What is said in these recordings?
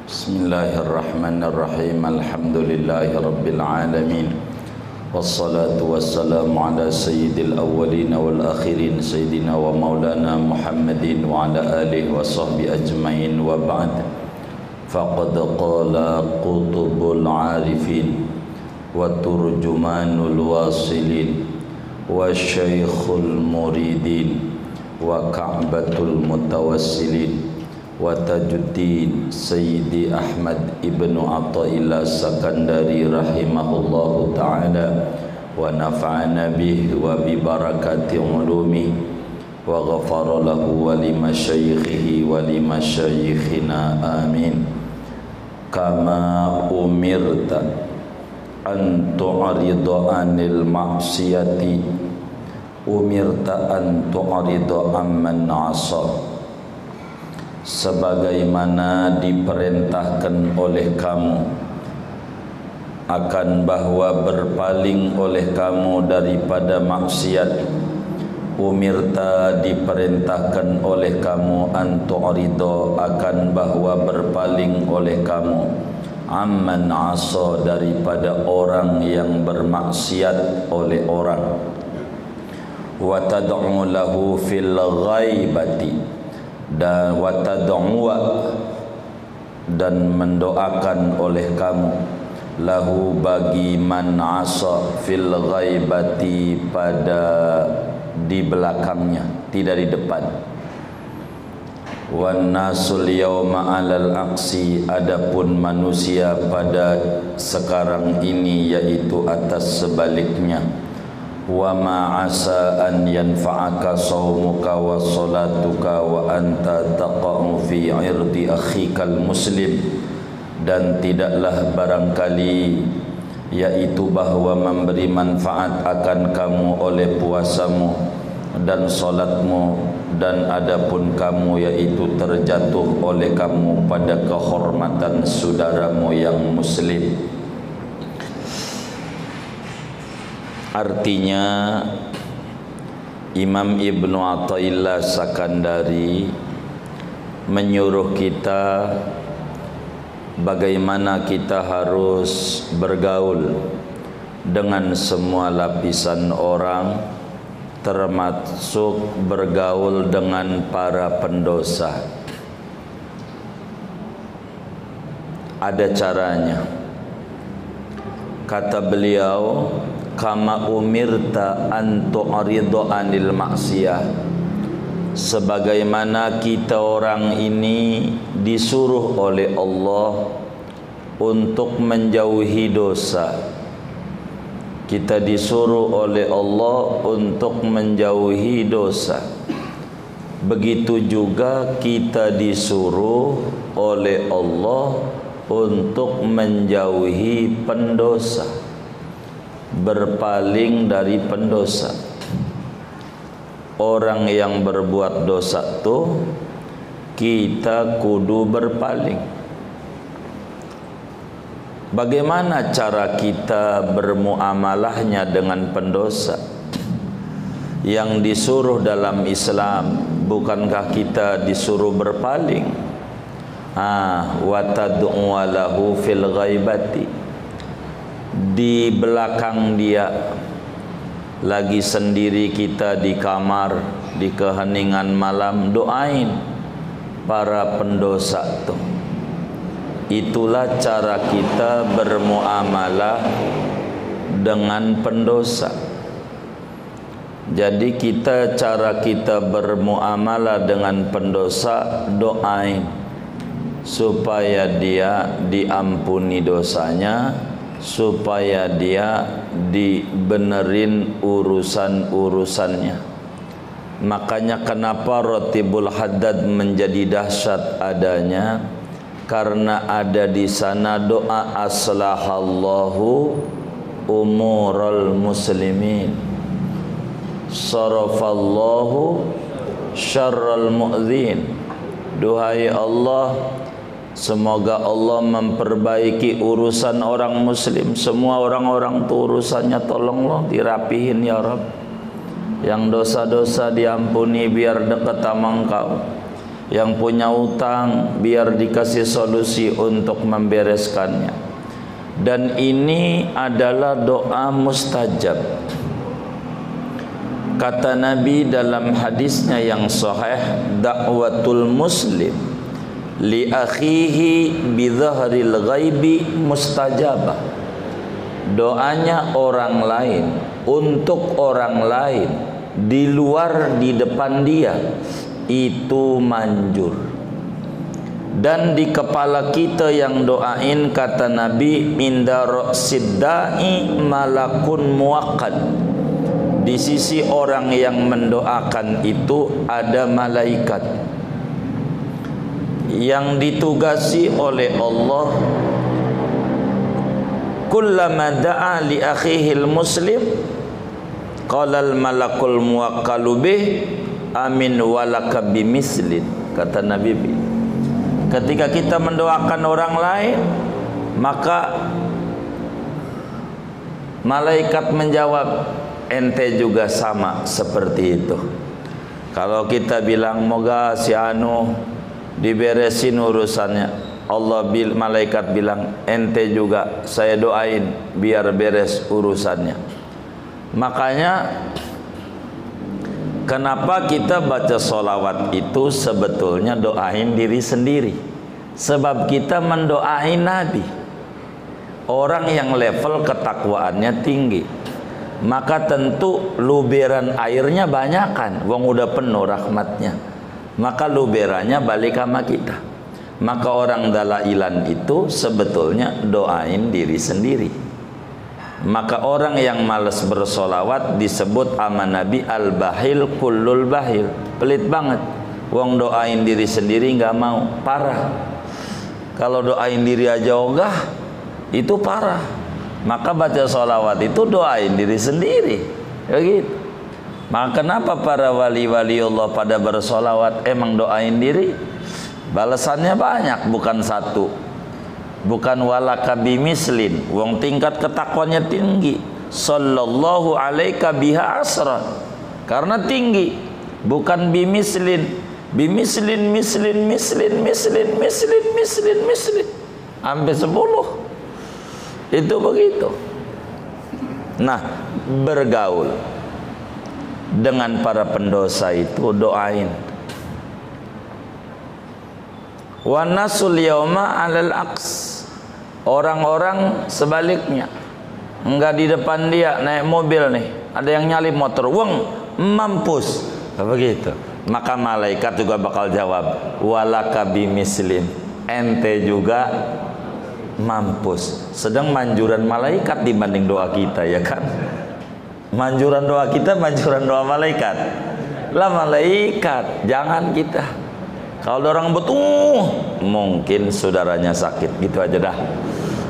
Bismillahirrahmanirrahim. Alhamdulillahi rabbil alamin. Wassalatu wassalamu ala sayyidil awwalin wal akhirin sayyidina wa maulana Muhammadin wa ala alihi wa sahbihi ajmain wa ba'd. Faqad qala qutubul arifin wa turjumanul wasilin wa syaikhul muridin wa ka'batul mutawassilin wa tajuddin Sayyidi Ahmad ibnu Athaillah Sakandari rahimahullahu ta'ala wa nafa'ana bih wa bi barakati ulumi wa ghafara lahu wa li masyayikhihi wa li masyayikhina amin. Kama umirta an tu'rida anil ma'siyati umirta an tu'rida amman 'asa, sebagaimana diperintahkan oleh kamu akan bahwa berpaling oleh kamu daripada maksiat. Umirta diperintahkan oleh kamu antu'rido akan bahwa berpaling oleh kamu amman asa daripada orang yang bermaksiat oleh orang. Wa tad'u lahu fil ghaibati, dan watad'uwa dan mendoakan oleh kamu lahu bagi man asa fil ghaibati pada di belakangnya, tidak di depan. Wan nasul yawma 'alal aqsi, adapun manusia pada sekarang ini yaitu atas sebaliknya. Wa ma asa an yanfa'aka sawmuka wa salatuka wa anta taqa'u fi 'irdi akhikal muslim, dan tidaklah barangkali yaitu bahwa memberi manfaat akan kamu oleh puasamu dan salatmu, dan adapun kamu yaitu terjatuh oleh kamu pada kehormatan saudaramu yang muslim. Artinya Imam Ibnu Athaillah Sakandari menyuruh kita bagaimana kita harus bergaul dengan semua lapisan orang, termasuk bergaul dengan para pendosa. Ada caranya. Kata beliau, kama umirta an tu'rida anil maksiyah, sebagaimana kita orang ini disuruh oleh Allah untuk menjauhi dosa. Kita disuruh oleh Allah untuk menjauhi dosa. Begitu juga kita disuruh oleh Allah untuk menjauhi pendosa, berpaling dari pendosa. Orang yang berbuat dosa tuh kita kudu berpaling. Bagaimana cara kita bermuamalahnya dengan pendosa? Yang disuruh dalam Islam, bukankah kita disuruh berpaling? Wa tad'u lahu fil ghaibati, di belakang dia, lagi sendiri kita di kamar, di keheningan malam, doain para pendosa tuh. Itulah cara kita bermuamalah dengan pendosa. Jadi cara kita bermuamalah dengan pendosa, doain supaya dia diampuni dosanya, supaya dia dibenerin urusan-urusannya. Makanya kenapa Ratibul Haddad menjadi dahsyat adanya, karena ada di sana doa aslahallahu umural muslimin, sarafallahu syarral mu'dzin. Duhai Allah, semoga Allah memperbaiki urusan orang muslim. Semua orang-orang itu urusannya tolonglah dirapihin ya Rabb. Yang dosa-dosa diampuni biar dekat sama Engkau. yang punya utang biar dikasih solusi untuk membereskannya. Dan ini adalah doa mustajab. Kata Nabi dalam hadisnya yang sahih, da'watul muslim li akhihi bi dhahril ghaibi mustajabah. Doanya orang lain untuk orang lain di luar di depan dia itu manjur. Dan di kepala kita yang doain, kata Nabi, inda ra'sid da'i malakun muwakkad. Di sisi orang yang mendoakan itu ada malaikat yang ditugasi oleh Allah. Kullama da'a li akhihil muslim qala al malakul muwakkalu bih amin walaka bimislin. Kata Nabi, ketika kita mendoakan orang lain, maka malaikat menjawab, ente juga sama seperti itu. Kalau kita bilang moga si anu diberesin urusannya, malaikat bilang ente juga saya doain biar beres urusannya. Makanya kenapa kita baca sholawat itu sebetulnya doain diri sendiri. Sebab kita mendoain Nabi, orang yang level ketakwaannya tinggi. Maka tentu luberan airnya banyakan, wong udah penuh rahmatnya. Maka luberannya balik sama kita. Maka orang dalailan itu sebetulnya doain diri sendiri. Maka orang yang malas bersolawat disebut sama Nabi al-bahil kullul bahil, pelit banget. Wong doain diri sendiri nggak mau, parah. Kalau doain diri aja ogah, itu parah. Maka baca sholawat itu doain diri sendiri, ya gitu. Maka kenapa para wali-wali Allah pada bersolawat emang doain diri? Balasannya banyak, bukan satu. Bukan walaka bimislin, wong tingkat ketakwannya tinggi. Sallallahu alaika biha asra, karena tinggi. Bukan bimislin, bimislin mislin mislin mislin mislin mislin mislin sampai 10. Itu begitu. Nah, bergaul dengan para pendosa itu doain. Wa nasul yauma 'alal aqs. Orang-orang sebaliknya, enggak di depan dia naik mobil nih, ada yang nyalip motor, wong mampus. Begitu. Maka malaikat juga bakal jawab, walaka bimislin, ente juga mampus. Sedang manjuran malaikat dibanding doa kita, ya kan? Manjuran doa kita, manjuran doa malaikat. Lah malaikat, jangan kita. Kalau orang butuh, mungkin saudaranya sakit, gitu aja dah.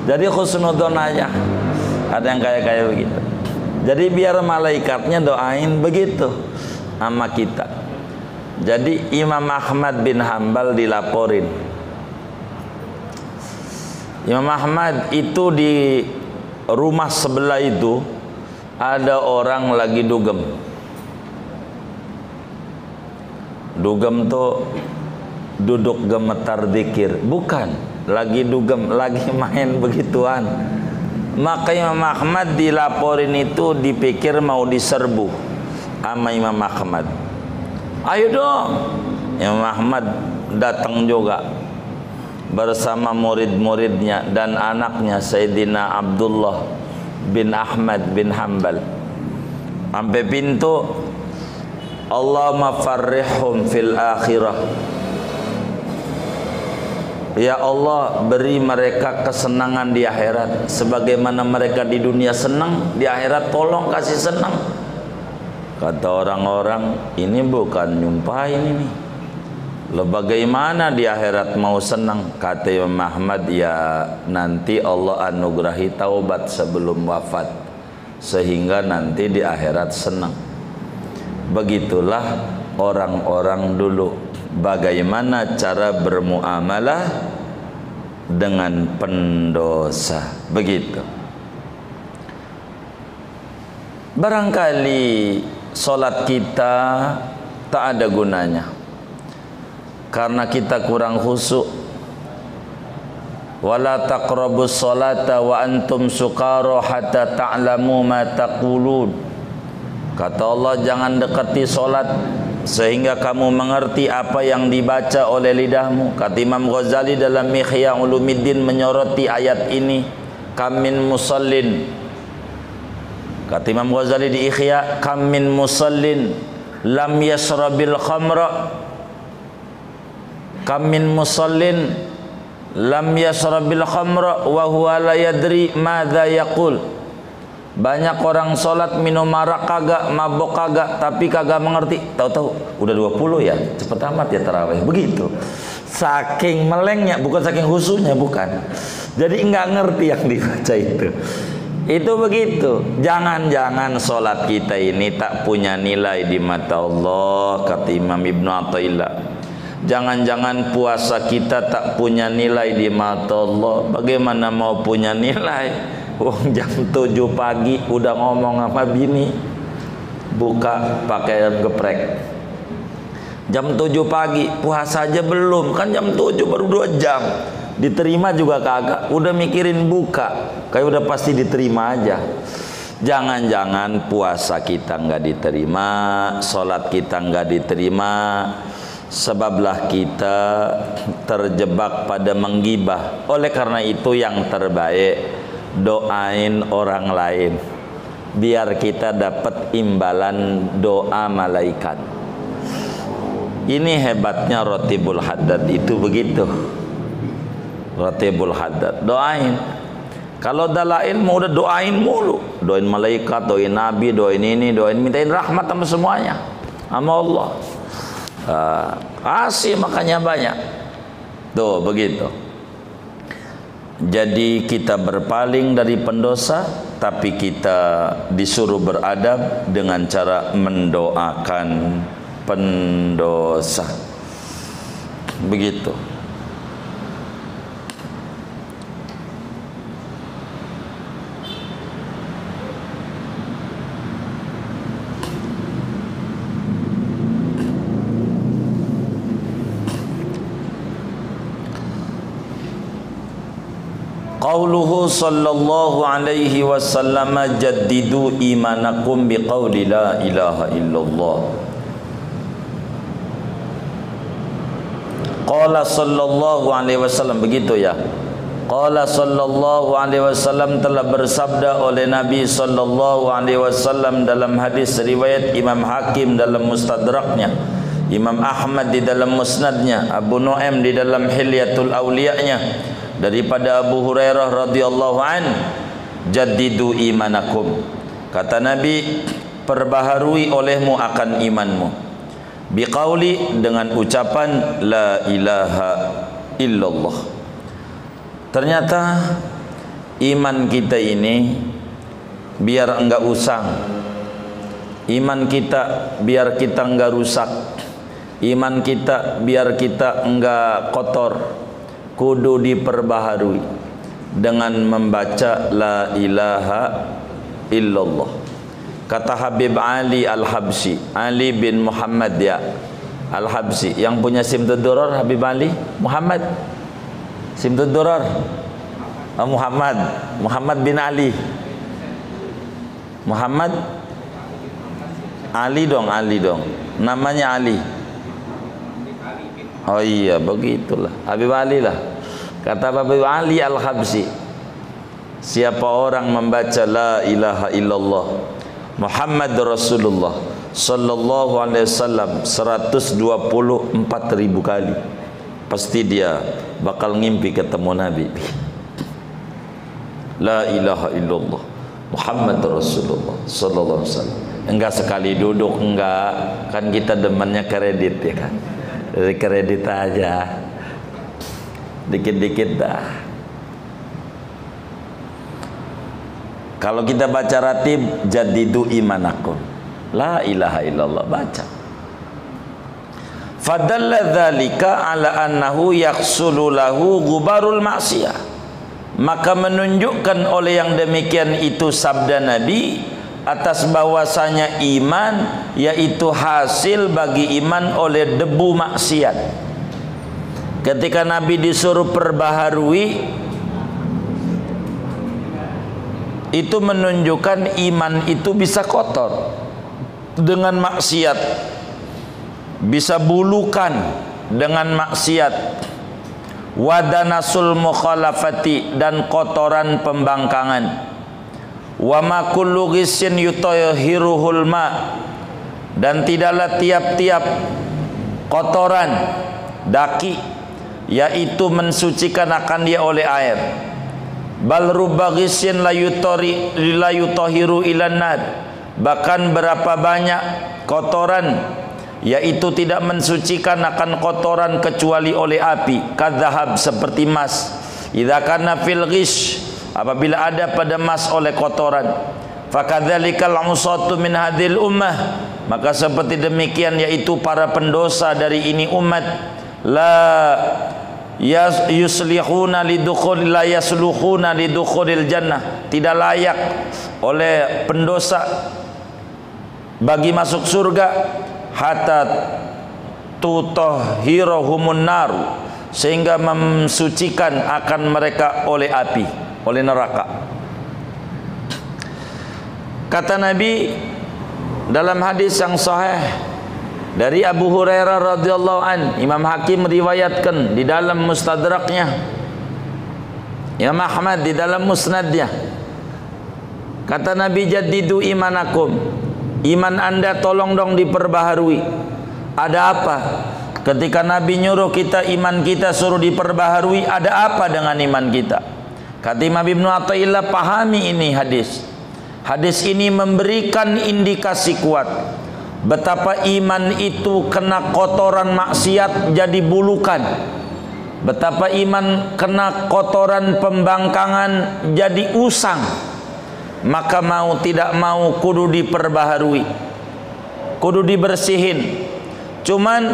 Jadi khusnudzon aja. Ada yang kayak begitu. Jadi biar malaikatnya doain begitu sama kita. Jadi Imam Ahmad bin Hanbal dilaporin. Imam Ahmad itu di rumah sebelah itu ada orang lagi dugem. Dugem tuh duduk gemetar zikir, bukan lagi dugem, lagi main begituan. Maka Imam Ahmad dilaporin itu dipikir mau diserbu sama Imam Ahmad. Ayo dong, Imam Ahmad datang juga bersama murid-muridnya dan anaknya Sayyidina Abdullah bin Ahmad bin Hanbal. Sampai pintu, Allahumma farrihhum fil akhirah. Ya Allah, beri mereka kesenangan di akhirat sebagaimana mereka di dunia senang, di akhirat tolong kasih senang. Kata orang-orang, ini bukan nyumpahin ini. Lo bagaimana di akhirat mau senang? Kata Imam Ahmad, ya nanti Allah anugerahi taubat sebelum wafat, sehingga nanti di akhirat senang. Begitulah orang-orang dulu, bagaimana cara bermuamalah dengan pendosa. Begitu. Barangkali solat kita tak ada gunanya. karena kita kurang khusyuk. Wala taqrabus salata wa antum sukara hatta ta'lamu ma taqulun. Kata Allah, jangan dekati solat sehingga kamu mengerti apa yang dibaca oleh lidahmu. Kata Imam Ghazali dalam Ihya Ulumuddin menyoroti ayat ini, kam min musallin. Kata Imam Ghazali di Ihya, kam min musallin lam yashrabil khamra, kam min musallin lam yashrabil khamra wa huwa la yadri madza yaqul. Banyak orang sholat minum arak kagak, mabok kagak, tapi kagak mengerti. Tahu-tahu udah 20 ya, cepet amat ya tarawih. Begitu. Saking melengnya, bukan saking khusyuknya, bukan. Jadi nggak ngerti yang dibaca itu. Itu begitu. Jangan-jangan sholat kita ini tak punya nilai di mata Allah, kata Imam Ibnu Athaillah. Jangan-jangan puasa kita tak punya nilai di mata Allah. Bagaimana mau punya nilai? Wong jam 7 pagi udah ngomong sama bini, buka pakaian geprek. Jam 7 pagi puasa aja belum, kan jam 7 baru 2 jam. Diterima juga kagak, udah mikirin buka, kayak udah pasti diterima aja. Jangan-jangan puasa kita nggak diterima, sholat kita nggak diterima, sebablah kita terjebak pada menggibah. Oleh karena itu yang terbaik, doain orang lain biar kita dapat imbalan doa malaikat. Ini hebatnya Ratibul Haddad itu begitu. Ratibul Haddad, doain. Kalau dalail mau udah doain mulu, doain malaikat, doain nabi, doain ini, doain mintain rahmat sama semuanya sama Allah. Kasih makanya banyak. Tuh begitu. Jadi kita berpaling dari pendosa, tapi kita disuruh beradab dengan cara mendoakan pendosa. Begitu. Qauluhu sallallahu alaihi wasallam, jaddidu imanakum biqauli la ilaha illallah. Qala sallallahu alaihi wasallam, begitu ya. Qala sallallahu alaihi wasallam, telah bersabda oleh Nabi sallallahu alaihi wasallam dalam hadis riwayat Imam Hakim dalam Mustadraknya, Imam Ahmad di dalam Musnadnya, Abu Nuaim di dalam Hilyatul Awliya'nya, daripada Abu Hurairah radhiyallahu an, jaddidu imanakum. Kata Nabi, perbaharui olehmu akan imanmu. Biqauli, dengan ucapan la ilaha illallah. Ternyata iman kita ini biar enggak usang, iman kita biar kita enggak rusak, iman kita biar kita enggak kotor, kudu diperbaharui dengan membaca la ilaha illallah. Kata Habib Ali Al-Habsyi, Ali bin Muhammad ya Al-Habsyi, yang punya Simtud Durrar Habib Ali Muhammad, Simtud Durrar Muhammad bin Ali, Muhammad Ali dong, namanya Ali. Oh iya, begitulah Habib Ali lah. Kata Habib Ali Al-Habsyi, siapa orang membaca la ilaha illallah Muhammad Rasulullah sallallahu alaihi wasallam 124.000 kali, pasti dia bakal ngimpi ketemu Nabi. La ilaha illallah Muhammad Rasulullah sallallahu alaihi wasallam. Enggak sekali duduk, enggak, kan kita demennya kredit ya kan. Dari kredit aja, dikit-dikit dah. Kalau kita baca ratib, jaddidu imanakum, la ilaha illallah, baca. Fadalla dzalika ala annahu yaksulu lahu gubarul ma'siyah. Maka menunjukkan oleh yang demikian itu sabda Nabi atas bahwasanya iman yaitu hasil bagi iman oleh debu maksiat. ketika Nabi disuruh perbaharui, itu menunjukkan iman itu bisa kotor dengan maksiat, bisa bulukan dengan maksiat, wadanasul mukhalafati, dan kotoran pembangkangan, wa ma kullu ghissin yutahhiruhul ma, dan tidaklah tiap-tiap kotoran daki yaitu mensucikan akan dia oleh air. Bal rubba ghissin la yutahhiru ilan nar, bahkan berapa banyak kotoran yaitu tidak mensucikan akan kotoran kecuali oleh api. Kadzahab, seperti emas. Idza kana fil ghish, apabila ada pada emas oleh kotoran. Fakadzalikal usatu min hadhil ummah, maka seperti demikian yaitu para pendosa dari ini umat, la yuslihuna lidukhulil jannah, tidak layak oleh pendosa bagi masuk surga, hatta tutahhiruhumun nar, sehingga mensucikan akan mereka oleh api, oleh neraka. Kata Nabi dalam hadis yang sahih dari Abu Hurairah radhiyallahu an, Imam Hakim meriwayatkan di dalam Mustadraknya, Imam Ahmad di dalam Musnadnya. Kata Nabi, jaddidu imanakum, iman anda tolong dong diperbaharui. Ada apa? Ketika Nabi nyuruh kita, iman kita suruh diperbaharui, ada apa dengan iman kita? Kata Imam Ibnu Athaillah, pahami ini hadis. Hadis ini memberikan indikasi kuat betapa iman itu kena kotoran maksiat jadi bulukan, betapa iman kena kotoran pembangkangan jadi usang. Maka mau tidak mau kudu diperbaharui, kudu dibersihin. Cuman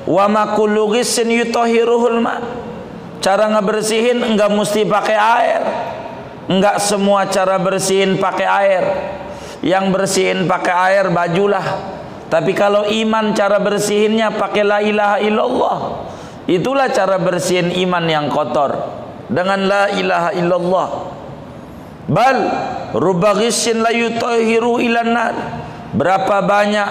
wa ma kullu ghissin yutahhiruhul ma, cara ngebersihin enggak mesti pakai air, enggak semua cara bersihin pakai air. Yang bersihin pakai air bajulah, tapi kalau iman cara bersihinnya pakai la ilaha illallah. Itulah cara bersihin iman yang kotor, dengan la ilaha illallah. Bal rubba ghissin la yutahhiru ilan nar, berapa banyak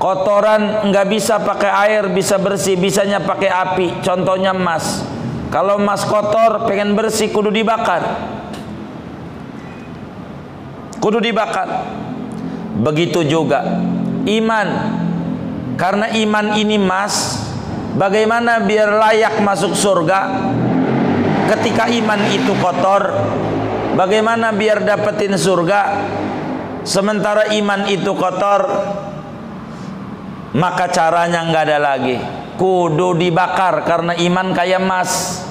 kotoran enggak bisa pakai air bisa bersih, bisanya pakai api. Contohnya emas. Kalau emas kotor pengen bersih kudu dibakar, kudu dibakar. Begitu juga iman, karena iman ini emas. Bagaimana biar layak masuk surga ketika iman itu kotor? Bagaimana biar dapetin surga sementara iman itu kotor? Maka caranya nggak ada lagi, kudu dibakar. Karena iman kayak emas.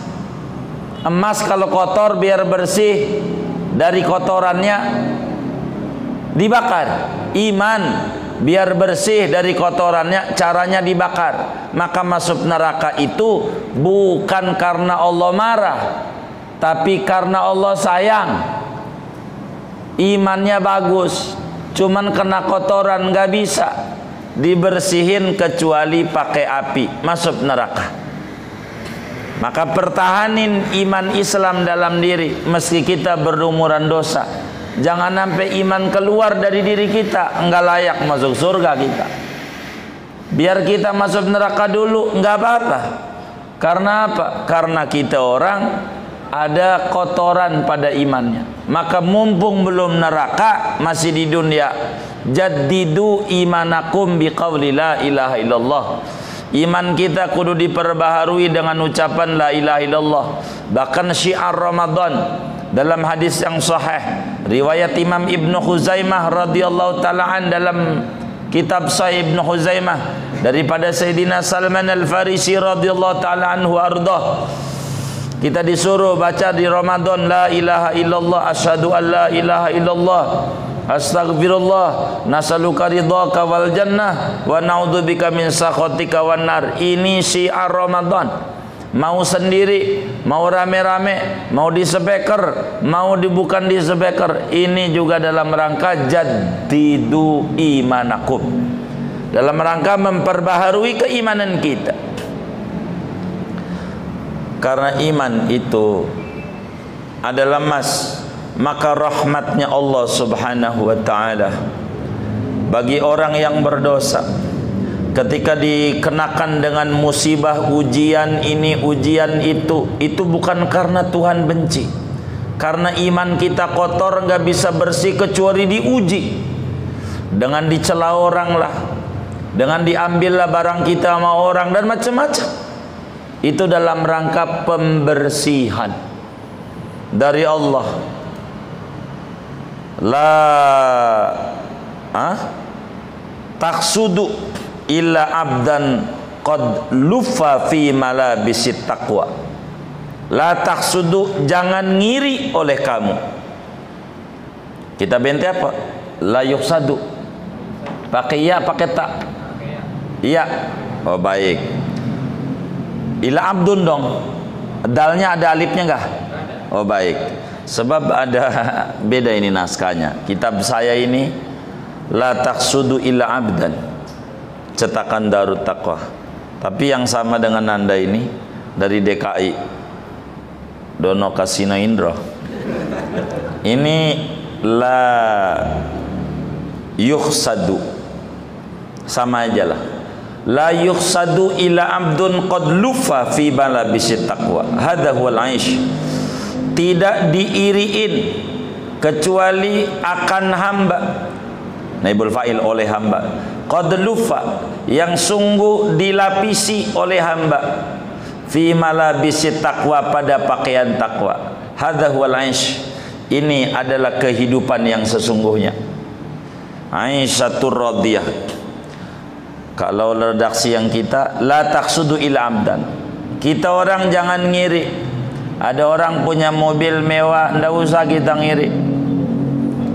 Emas kalau kotor biar bersih dari kotorannya dibakar. Iman biar bersih dari kotorannya caranya dibakar. Maka masuk neraka itu bukan karena Allah marah, tapi karena Allah sayang. Imannya bagus, cuman kena kotoran nggak bisa dibersihin kecuali pakai api, masuk neraka. Maka pertahanin iman Islam dalam diri meski kita berlumuran dosa. Jangan sampai iman keluar dari diri kita, enggak layak masuk surga kita. Biar kita masuk neraka dulu, enggak apa-apa. Karena apa? Karena kita orang ada kotoran pada imannya. Maka mumpung belum neraka, masih di dunia, jaddidu imanakum biqauli la ilaha illallah. Iman kita kudu diperbaharui dengan ucapan la ilaha illallah. Bahkan syiar Ramadan dalam hadis yang sahih riwayat Imam Ibnu Khuzaimah radhiyallahu taala an, dalam kitab Sahih Ibnu Khuzaimah daripada Sayyidina Salman Al-Farisi radhiyallahu taala anhu ardah, kita disuruh baca di Ramadan la ilaha illallah, asyhadu an la ilaha illallah, astaghfirullah, nasaluka ridhaka wal jannah wa na'udzubika min sakhatika wan nar. Ini syiar Ramadan. Mau sendiri, mau rame-rame, mau di speaker, mau bukan di speaker, ini juga dalam rangka jaddidu imanakum, dalam rangka memperbaharui keimanan kita. Karena iman itu adalah emas, maka rahmatnya Allah Subhanahu wa ta'ala bagi orang yang berdosa ketika dikenakan dengan musibah, ujian ini, ujian itu bukan karena Tuhan benci. Karena iman kita kotor, nggak bisa bersih kecuali diuji. Dengan dicela orang lah, dengan diambillah barang kita sama orang dan macam-macam. Itu dalam rangka pembersihan dari Allah. Taksudu illa abdan qad lufa fi malabisit taqwa. La taksudu, jangan ngiri oleh kamu. Kita bente apa? La yuksadu. Pakai ya, pakai tak? Iya. Oh baik. Ila abdun dong. Dalnya ada alifnya enggak? Oh baik. Sebab ada beda ini naskahnya. Kitab saya ini la taksudu illa abdan, cetakan Darut Taqwa. Tapi yang sama dengan Anda ini dari DKI, Dono Kasino Indro. Ini la yukhsadu, sama aja lah. La yukhsadu ila abdun qad lufa fi balabisit taqwa. Hadha huwal aish. Tidak diiriin kecuali akan hamba. Naibul fa'il oleh hamba. Qad lufa, yang sungguh dilapisi oleh hamba. Fi malabisit taqwa, pada pakaian takwa. Hadha huwal aish. Ini adalah kehidupan yang sesungguhnya. Aisyatur radiyah. Kalau redaksi yang kita, la taksudu ila abdan. Kita orang jangan ngiri. Ada orang punya mobil mewah, ndak usah kita ngiri.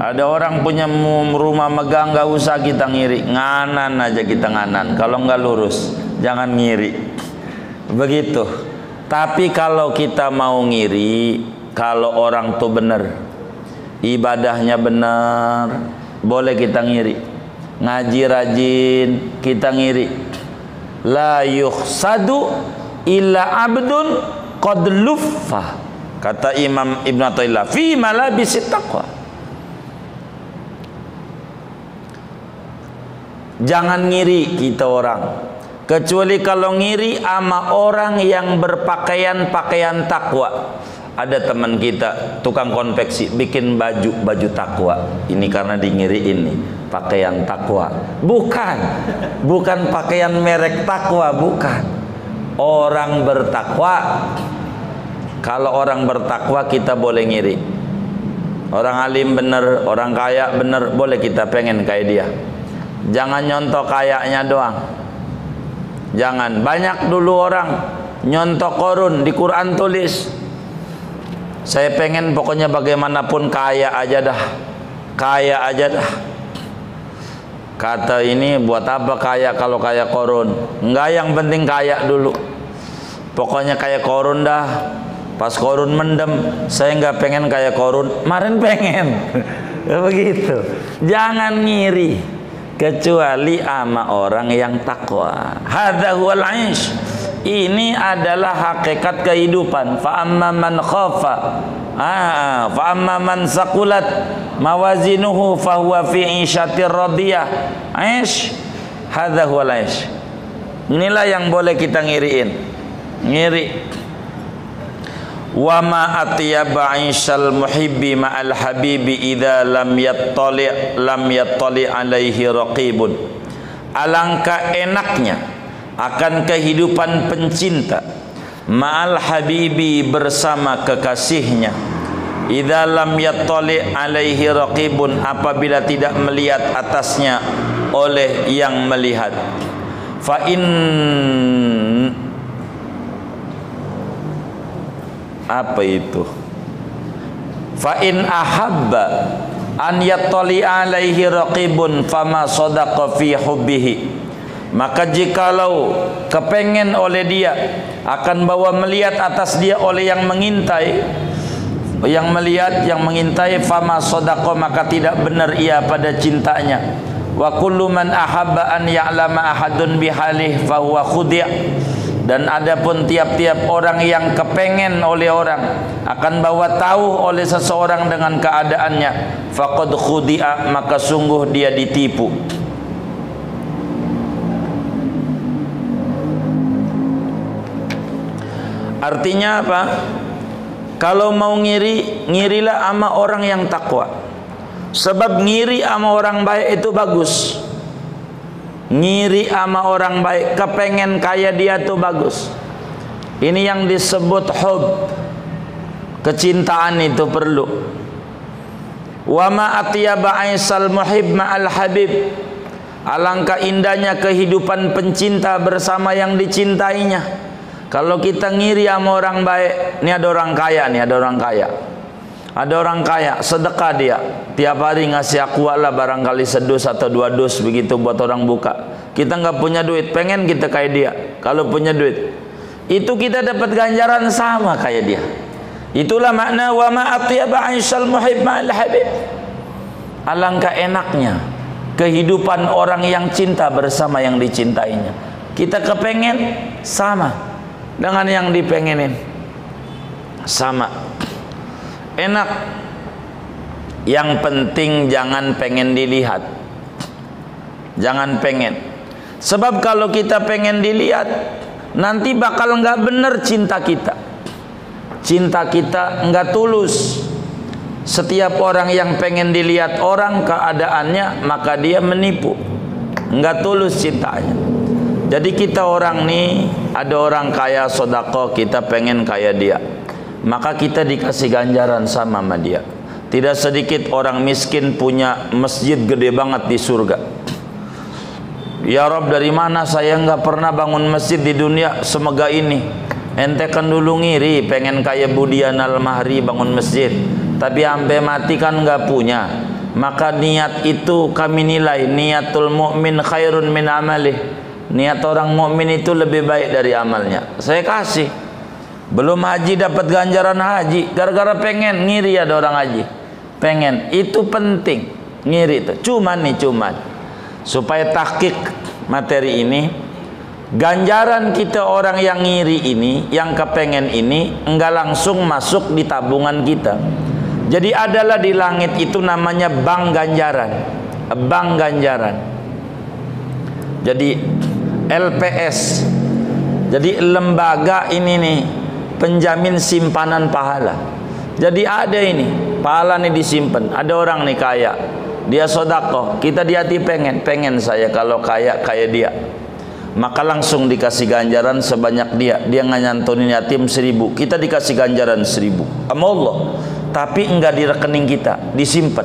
Ada orang punya rumah megah, nggak usah kita ngiri. Nganan aja kita nganan. Kalau nggak lurus, jangan ngiri. Begitu. Tapi kalau kita mau ngiri, kalau orang tuh benar, ibadahnya benar, boleh kita ngiri. Ngaji rajin, kita ngiri. La yukhsadu illa abdun qad luffa, kata Imam Ibn Athaillah, fi malabisit taqwa. Jangan ngiri kita orang, kecuali kalau ngiri sama orang yang berpakaian pakaian takwa. Ada teman kita tukang konveksi, bikin baju takwa. Ini karena di ngiriin nih, pakaian takwa. Bukan pakaian merek takwa, bukan. Orang bertakwa. Kalau orang bertakwa kita boleh ngiri. Orang alim bener, orang kaya bener, boleh kita pengen kayak dia. Jangan nyontok kayaknya doang. Jangan. Banyak dulu orang nyontok Korun, di Quran tulis, saya pengen pokoknya bagaimanapun kaya aja dah. Kaya aja dah. Kata ini, buat apa kaya kalau kaya Korun? Enggak, yang penting kaya dulu. Pokoknya kaya Korun dah. Pas Korun mendem, saya enggak pengen kaya Korun. Kemarin pengen. Begitu. Jangan ngiri, kecuali sama orang yang takwa. Hadza huwal aish. Ini adalah hakikat kehidupan. Fa amma man khafa, fa amma man saqulat mawazinuhu fa huwa fi 'isyatir radiyah. Aish, hadza huwal aish. Inilah yang boleh kita ngiriin. Ngiri. Wa ma atyaba 'ishal muhibbi ma'al habibi idza lam yattali alaihi raqibun. Alangkah enaknya akan kehidupan pencinta ma'al habibi, bersama kekasihnya, idza lam yattali alaihi raqibun, apabila tidak melihat atasnya oleh yang melihat. Fa in, apa itu? Fa in ahabba an yattali alaihi raqibun fama sadaqa fi hubbihi. Maka jikalau kepengen oleh dia, akan bawa melihat atas dia oleh yang mengintai, yang melihat, yang mengintai, fama sodako, maka tidak benar ia pada cintanya. Wa kullu man ahabba an ya'lama ahadun bihalih fahuwa khudi'. Dan adapun tiap-tiap orang yang kepengen oleh orang akan bawa tahu oleh seseorang dengan keadaannya, faqad khudi'a, maka sungguh dia ditipu. Artinya apa? Kalau mau ngiri, ngirilah sama orang yang takwa. Sebab ngiri sama orang baik itu bagus. Ngiri sama orang baik, kepengen kaya dia tuh bagus. Ini yang disebut hub. Kecintaan itu perlu. Wa ma atyaba aisal muhib ma'al habib. Alangkah indahnya kehidupan pencinta bersama yang dicintainya. Kalau kita ngiri sama orang baik, ini ada orang kaya nih, ada orang kaya. Ada orang kaya, sedekah dia. Tiap hari ngasih aqua barangkali sedus atau 2 dus begitu buat orang buka. Kita nggak punya duit, pengen kita kayak dia. Kalau punya duit, itu kita dapat ganjaran sama kayak dia. Itulah makna wa ma atyaba aishal muhib ma'al habib. Alangkah enaknya kehidupan orang yang cinta bersama yang dicintainya. Kita kepengen sama dengan yang dipengenin. Sama. Enak. Yang penting jangan pengen dilihat. Jangan pengen. Sebab kalau kita pengen dilihat, nanti bakal nggak bener cinta kita. Cinta kita nggak tulus. Setiap orang yang pengen dilihat orang keadaannya, maka dia menipu. Nggak tulus cintanya. Jadi kita orang nih, ada orang kaya sodako, kita pengen kaya dia, maka kita dikasih ganjaran sama dia. Tidak sedikit orang miskin punya masjid gede banget di surga. Ya Rob, dari mana saya nggak pernah bangun masjid di dunia semegah ini? Ente kan dulu ngiri pengen kayak Budian Al-Mahri bangun masjid, tapi sampai mati kan nggak punya. Maka niat itu kami nilai, niatul mu'min khairun min amalih. Niat orang mukmin itu lebih baik dari amalnya. Saya kasih. Belum haji dapat ganjaran haji, gara-gara pengen ngiri ada orang haji. Pengen, itu penting. Ngiri itu. Cuman supaya tahqiq materi ini, ganjaran kita orang yang ngiri ini, yang kepengen ini enggak langsung masuk di tabungan kita. Jadi adalah di langit itu namanya bank ganjaran. Bank ganjaran. Jadi LPS. Jadi lembaga ini nih, penjamin simpanan pahala. Jadi ada ini, pahala nih disimpan. Ada orang nih kaya, dia sodako, kita di hati pengen saya kalau kaya kayak dia, maka langsung dikasih ganjaran sebanyak dia. Dia nganyantunin yatim 1000, kita dikasih ganjaran 1000 sama Allah. Tapi enggak di rekening kita, disimpan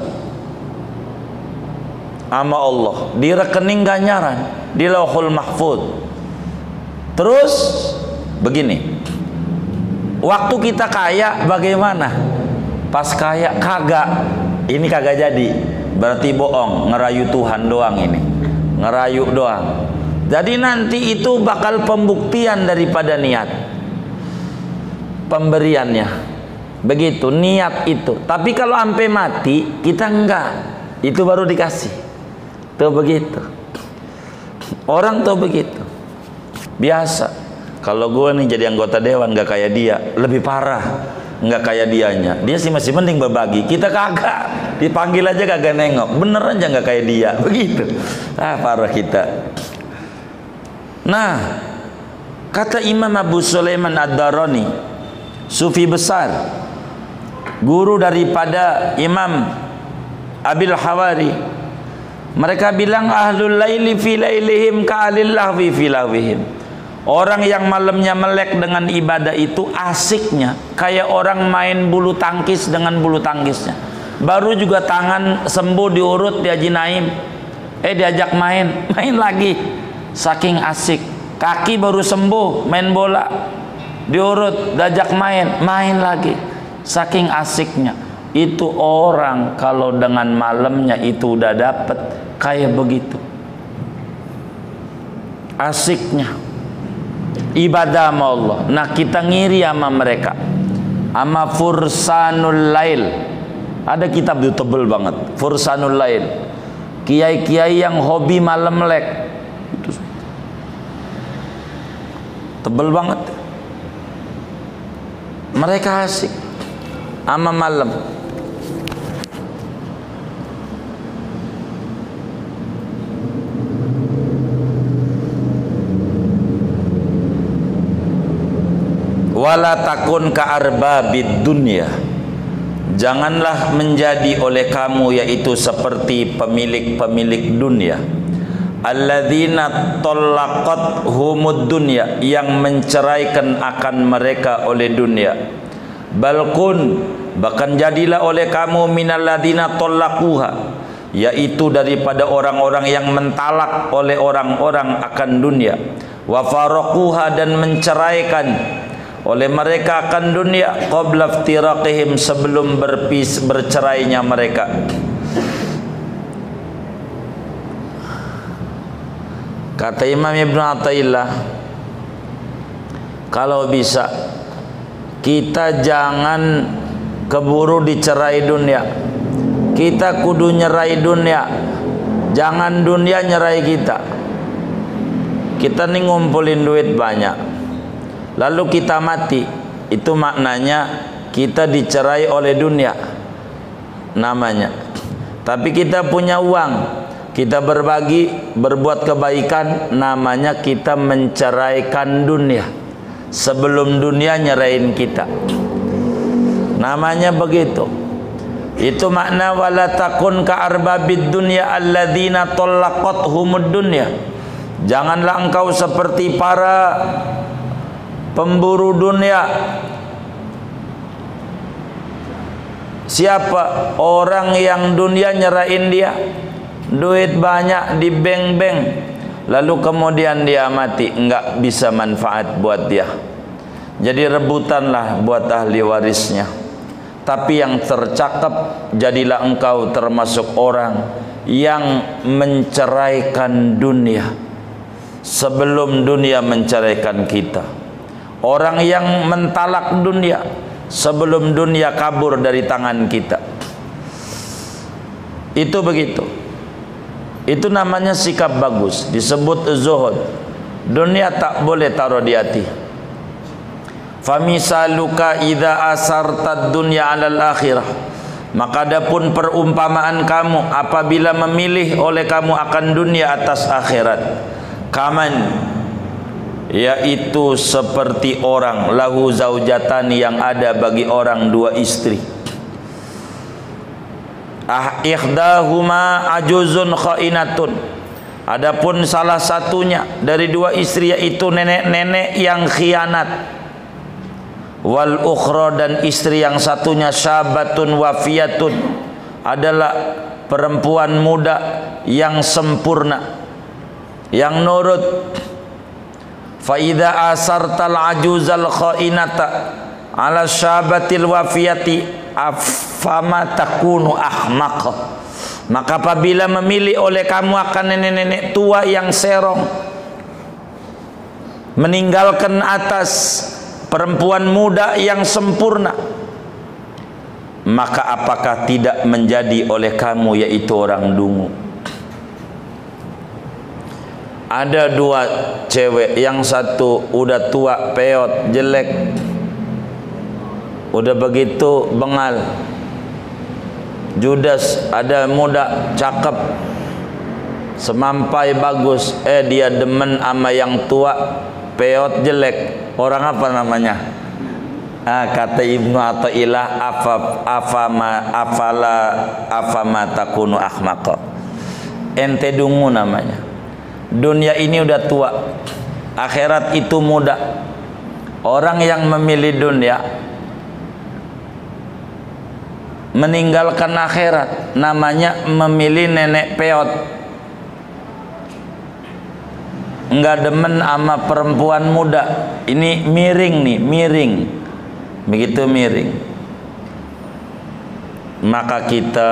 sama Allah, di rekening ganjaran, di Lauhul Mahfuz. Terus begini, waktu kita kaya bagaimana? Pas kaya kagak, ini kagak jadi, berarti bohong, ngerayu Tuhan doang ini, ngerayu doang. Jadi nanti itu bakal pembuktian daripada niat pemberiannya, begitu niat itu. Tapi kalau sampai mati kita enggak, itu baru dikasih. Tuh begitu. Orang tuh begitu. Biasa. Kalau gue nih jadi anggota dewan gak kayak dia, lebih parah. Nggak kayak dianya. Dia sih masih penting berbagi. Kita kagak. Dipanggil aja kagak nengok. Bener aja nggak kayak dia. Begitu. Parah kita. Nah, kata Imam Abu Sulaiman Ad-Darani, sufi besar, guru daripada Imam Abil Hawari, mereka bilang ahlul laili fi lailihim ka'alil lahwi fi lahwihim. Orang yang malamnya melek dengan ibadah itu asiknya kayak orang main bulu tangkis dengan bulu tangkisnya. Baru juga tangan sembuh diurut dihaji Naim, diajak main lagi, saking asik. Kaki baru sembuh main bola, diurut diajak main lagi, saking asiknya. Itu orang kalau dengan malamnya itu udah dapet kayak begitu asiknya ibadah sama Allah. Nah kita ngiri sama mereka, sama Fursanul Lail. Ada kitab itu tebel banget, Fursanul Lail. Kiai-kiai yang hobi malam melek. tebel banget. Mereka asik sama malam. Wala takun ka arbabid dunya, janganlah menjadi oleh kamu yaitu seperti pemilik-pemilik dunia. Alladzina tallaqat humud dunya, yang menceraikan akan mereka oleh dunia. Balkun, bahkan jadilah oleh kamu minalladzina tallaquha, yaitu daripada orang-orang yang mentalak oleh orang-orang akan dunia. Wa faraquha, dan menceraikan oleh mereka akan dunia qabla iftiraqihim, sebelum bercerainya mereka. Kata Imam Ibn Athaillah, kalau bisa kita jangan keburu dicerai dunia. Kita kudu nyerai dunia, jangan dunia nyerai kita. Kita nih ngumpulin duit banyak, lalu kita mati, itu maknanya kita dicerai oleh dunia namanya. Tapi kita punya uang, kita berbagi, berbuat kebaikan, namanya kita menceraikan dunia sebelum dunia nyerain kita, namanya begitu. Itu makna wala takun ka arbabid dunya alladzina tallaqathumud dunya. Janganlah engkau seperti para pemburu dunia. Siapa? Orang yang dunia nyerain dia duit banyak di bank-bank, lalu kemudian dia mati, enggak bisa manfaat buat dia. Jadi rebutanlah buat ahli warisnya. Tapi yang tercakap, jadilah engkau termasuk orang yang menceraikan dunia sebelum dunia menceraikan kita. Orang yang mentalak dunia sebelum dunia kabur dari tangan kita. Itu begitu. Itu namanya sikap bagus, disebut zuhud. Dunia tak boleh taruh di hati. Famisaluka idza asartad dunya 'alal akhirah, maka adapun perumpamaan kamu apabila memilih oleh kamu akan dunia atas akhirat. Kaman, yaitu seperti orang lahu zaujatani, yang ada bagi orang dua istri. Ihdahuma ajuzun khainatun, adapun salah satunya dari dua istri yaitu nenek-nenek yang khianat. Wal ukhra, dan istri yang satunya syabatun wafiyatun, adalah perempuan muda yang sempurna, yang nurut. Fa idza asartal ajuzal khainata ala syabatil wafiyati afama takunu ahmaq, maka apabila memilih oleh kamu akan nenek-nenek tua yang serong, meninggalkan atas perempuan muda yang sempurna, maka apakah tidak menjadi oleh kamu yaitu orang dungu. Ada dua cewek, yang satu udah tua, peot, jelek, udah begitu bengal, judes. Ada muda, cakep, semampai, bagus, dia demen sama yang tua, peot, jelek. Orang apa namanya? Kata Ibnu Athaillah, afama takunu ahmaqa, ente dungu namanya. Dunia ini udah tua, akhirat itu muda. Orang yang memilih dunia meninggalkan akhirat, namanya memilih nenek peot. Enggak demen sama perempuan muda. Ini miring nih, miring. Begitu miring. Maka kita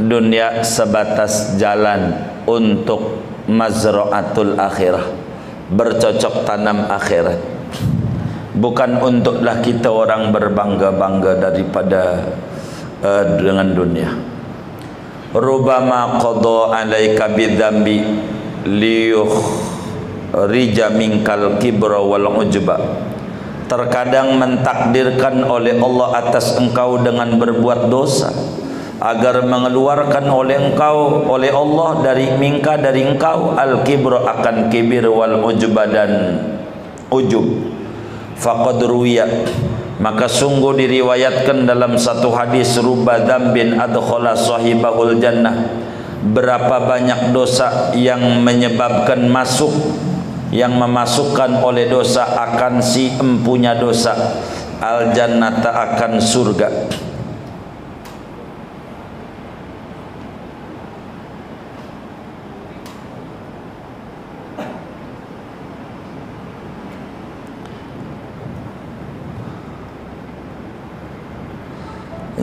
dunia sebatas jalan untuk mazra'atul akhirah, bercocok tanam akhirat. Bukan untuklah kita orang berbangga-bangga daripada dengan dunia. Rubama qada alaika bidzambi yukhrija minkal kibra wal ujba. Terkadang mentakdirkan oleh Allah atas engkau dengan berbuat dosa, agar mengeluarkan oleh Allah dari engkau al-kibra akan kibir wal ujba dan ujub. Faqad ruwiya, maka sungguh diriwayatkan dalam satu hadis, rubba dzambin adkhala sahibahul jannah, berapa banyak dosa yang memasukkan oleh dosa akan si empunya dosa al jannata akan surga.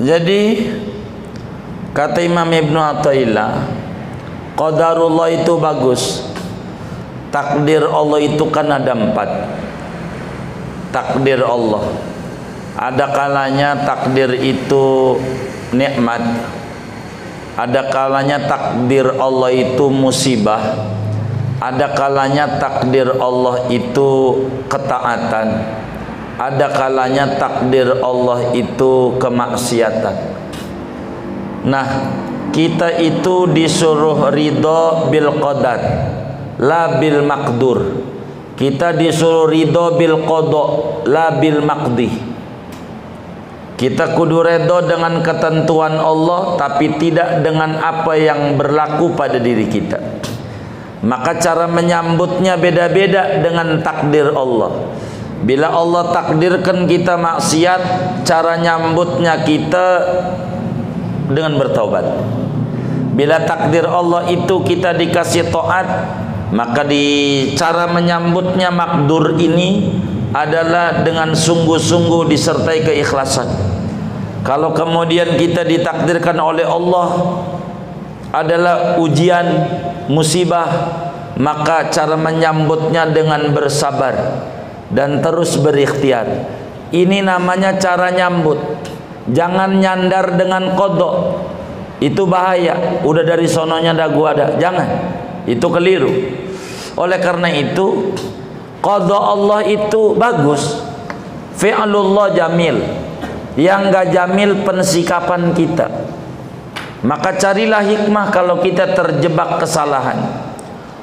Jadi kata Imam Ibnu Athaillah, qadarullah itu bagus. Takdir Allah itu kan ada 4. Takdir Allah, ada kalanya takdir itu nikmat, ada kalanya takdir Allah itu musibah, ada kalanya takdir Allah itu ketaatan, ada kalanya takdir Allah itu kemaksiatan. Nah, kita itu disuruh ridho bil qadar, la bil maqdur. Kita disuruh ridho bil qada, la bil maqdi. Kita kudu ridho dengan ketentuan Allah, tapi tidak dengan apa yang berlaku pada diri kita. Maka cara menyambutnya beda-beda dengan takdir Allah. Bila Allah takdirkan kita maksiat, cara nyambutnya kita dengan bertaubat. Bila takdir Allah itu kita dikasih taat, maka di cara menyambutnya makdur ini adalah dengan sungguh-sungguh disertai keikhlasan. Kalau kemudian kita ditakdirkan oleh Allah adalah ujian, musibah, maka cara menyambutnya dengan bersabar dan terus berikhtiar. Ini namanya cara nyambut. Jangan nyandar dengan kodok, itu bahaya. Udah dari sononya dagu ada, jangan, itu keliru. Oleh karena itu, qada Allah itu bagus, fi'lullah jamil. Yang gak jamil pensikapan kita. Maka carilah hikmah kalau kita terjebak kesalahan.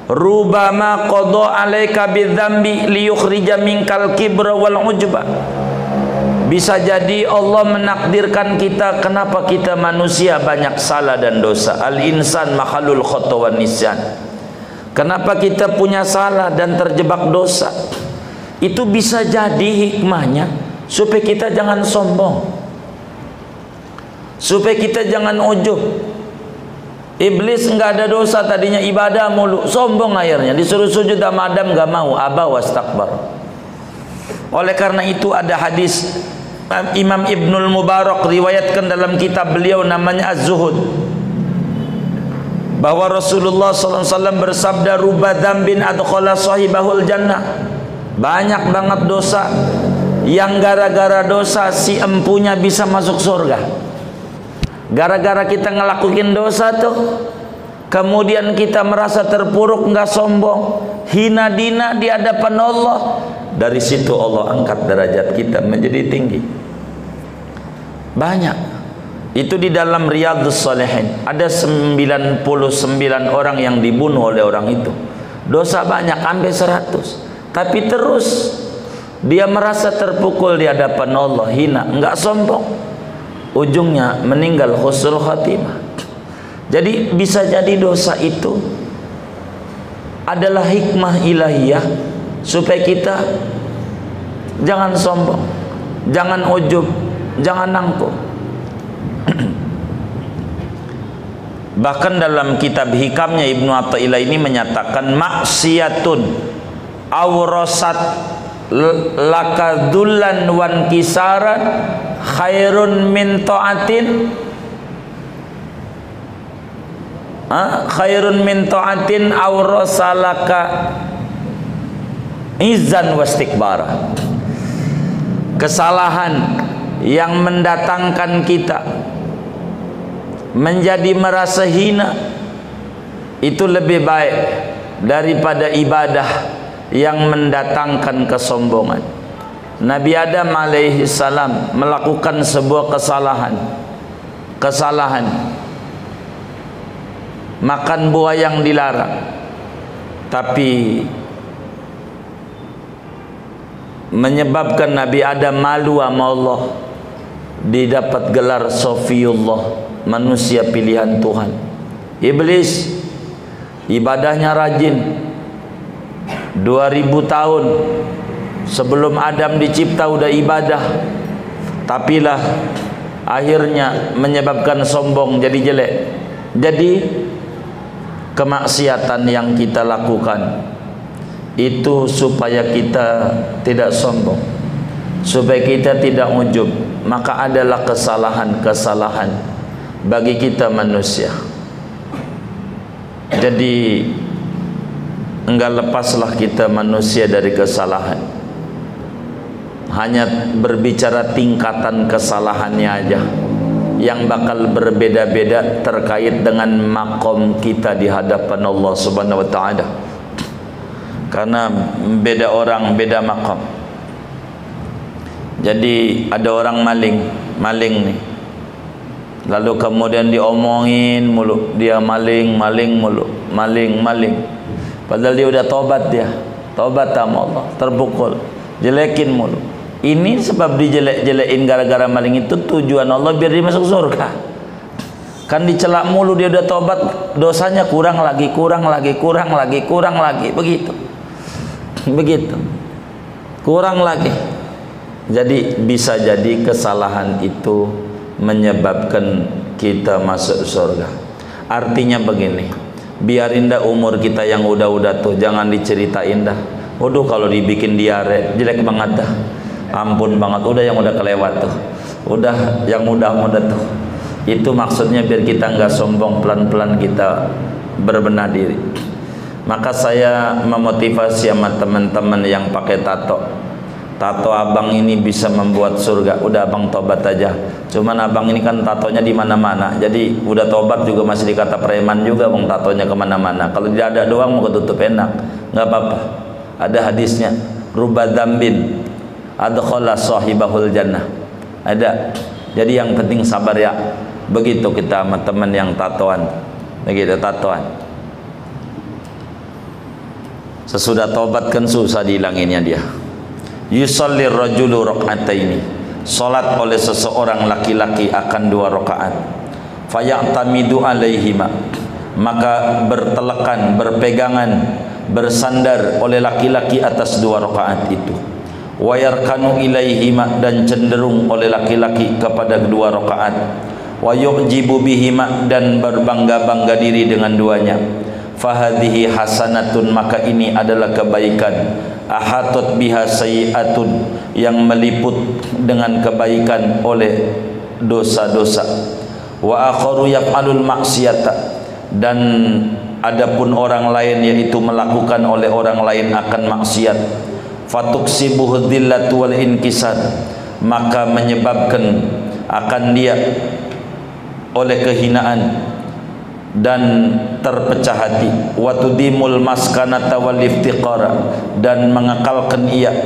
Rubama qada alaika bidzambi liyukhrija minkal kibra wal ujba. Bisa jadi Allah menakdirkan kita, kenapa kita manusia banyak salah dan dosa. Al-insan makhlul khata wan nisyan. Kenapa kita punya salah dan terjebak dosa? Itu bisa jadi hikmahnya supaya kita jangan sombong, supaya kita jangan ujub. Iblis enggak ada dosa, tadinya ibadah mulu, sombong akhirnya disuruh sujud sama Adam enggak mau, aba wastakbar. Oleh karena itu ada hadis Imam Ibnul Mubarak riwayatkan dalam kitab beliau namanya Az-Zuhud, bahwa Rasulullah SAW bersabda, rubba dzambin adkhala sahibahul jannah. Banyak banget dosa yang gara-gara dosa si empunya bisa masuk surga. Gara-gara kita ngelakuin dosa tuh, kemudian kita merasa terpuruk, nggak sombong, hina dina di hadapan Allah. Dari situ Allah angkat derajat kita menjadi tinggi. Banyak. Itu di dalam Riyadhus Shalihin ada 99 orang yang dibunuh oleh orang itu. Dosa banyak sampai 100. Tapi terus dia merasa terpukul di hadapan Allah, hina, enggak sombong. Ujungnya meninggal husnul khatimah. Jadi bisa jadi dosa itu adalah hikmah ilahiyah supaya kita jangan sombong, jangan ujub, jangan angkuh. Bahkan dalam kitab hikamnya Ibnu Athaillah ini menyatakan, maksiatun awrasat lakadullan wan kisaran khairun min ta'atin, khairun min ta'atin awrasalaka izan wastikbara. Kesalahan yang mendatangkan kita menjadi merasa hina itu lebih baik daripada ibadah yang mendatangkan kesombongan. Nabi Adam alaihi salam melakukan sebuah kesalahan makan buah yang dilarang, tapi menyebabkan Nabi Adam malu sama Allah, didapat gelar Sofiyullah, manusia pilihan Tuhan. Iblis ibadahnya rajin, 2000 tahun sebelum Adam dicipta udah ibadah, tapi lah akhirnya menyebabkan sombong, jadi jelek. Jadi kemaksiatan yang kita lakukan itu supaya kita tidak sombong, supaya kita tidak ujub, maka adalah kesalahan-kesalahan bagi kita manusia. Jadi enggak lepaslah kita manusia dari kesalahan. Hanya berbicara tingkatan kesalahannya aja yang bakal berbeda-beda terkait dengan makom kita di hadapan Allah Subhanahu wa taala. Karena beda orang, beda makom. Jadi ada orang maling nih. Lalu kemudian diomongin mulu, dia maling mulu, maling. Padahal dia udah tobat sama Allah, terpukul, jelekin mulu. Ini sebab dijelek-jelekin gara-gara maling itu tujuan Allah biar dia masuk surga. Kan dicelak mulu, dia udah tobat, dosanya kurang lagi, begitu, kurang lagi. Jadi bisa jadi kesalahan itu menyebabkan kita masuk surga. Artinya begini, biarin dah umur kita yang udah tuh, jangan diceritain dah. Waduh, kalau dibikin diare jelek banget dah, ampun banget. Udah yang udah kelewat tuh, udah yang mudah tuh. Itu maksudnya biar kita nggak sombong, pelan-pelan kita berbenah diri. Maka saya memotivasi sama teman-teman yang pakai tato abang ini bisa membuat surga. Udah abang tobat aja. Cuman abang ini kan tatonya di mana-mana, jadi udah tobat juga masih dikata preman juga bang, tatonya kemana-mana. Kalau dia ada doang mau ketutup enak, nggak apa-apa. Ada hadisnya, rubadzambin adkhala sahibahul jannah. Ada. Jadi yang penting sabar ya. Begitu kita sama teman yang tatoan, begitu tatoan. Sesudah tobat kan susah dihilanginnya dia. Yusallir rajulu rak'ataini, salat oleh seseorang laki-laki akan 2 rakaat. Fayatamidu alaihima, maka bertelekan, berpegangan, bersandar oleh laki-laki atas 2 rakaat itu. Wayarkanu ilaihima, dan cenderung oleh laki-laki kepada 2 rakaat. Wa yu'jibu bihima, dan berbangga-bangga diri dengan duanya. Fahadhihi hasanatun, maka ini adalah kebaikan. Ahatot biha sayi'atun, yang meliput dengan kebaikan oleh dosa-dosa. Wa akharu yaf'alul maksiyata, dan adapun orang lain yaitu melakukan oleh orang lain akan maksiat. Fatuksibuhu dhillatu wal inkisar, maka menyebabkan akan dia oleh kehinaan dan terpecah hati. Wa tudimul maskanata wal iftiqara, dan mengekalkan ia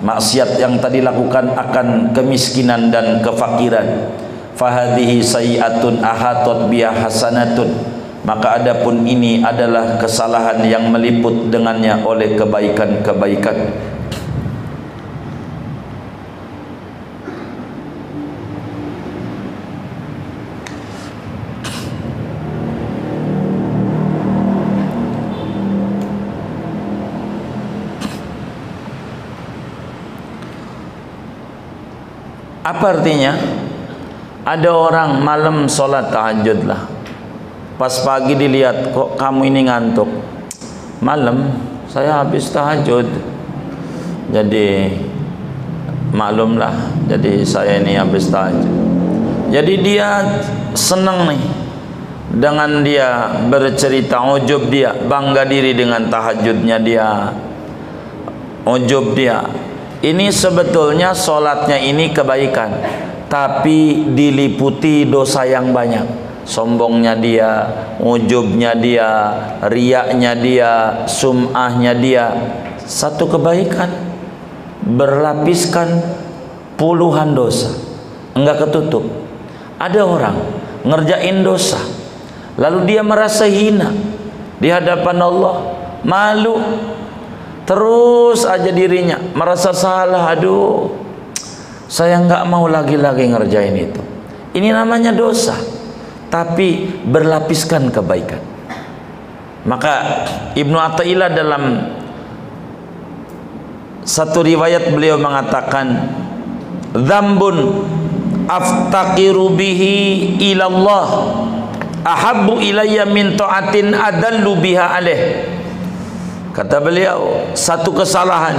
maksiat yang tadi lakukan akan kemiskinan dan kefakiran. Fahadhihi sayi'atun ahatot biha hasanatun, maka adapun ini adalah kesalahan yang meliput dengannya oleh kebaikan-kebaikan. Apa artinya? Ada orang malam sholat tahajud lah, pas pagi dilihat, kok kamu ini ngantuk. Malam saya habis tahajud, jadi maklumlah, jadi saya ini habis tahajud. Jadi dia senang nih dengan dia bercerita, ujub dia, bangga diri dengan tahajudnya dia, ujub dia. Ini sebetulnya sholatnya ini kebaikan, tapi diliputi dosa yang banyak. Sombongnya dia, ujubnya dia, riaknya dia, sum'ahnya dia, satu kebaikan berlapiskan puluhan dosa, enggak ketutup. Ada orang ngerjain dosa, lalu dia merasa hina di hadapan Allah, malu, terus aja dirinya merasa salah. Aduh, saya nggak mau lagi-lagi ngerjain itu. Ini namanya dosa, tapi berlapiskan kebaikan. Maka Ibnu Athaillah dalam satu riwayat beliau mengatakan, dzambun aftaqiru bihi ilallah ahabbu ilayya min ta'atin adallu biha alaih. Kata beliau, satu kesalahan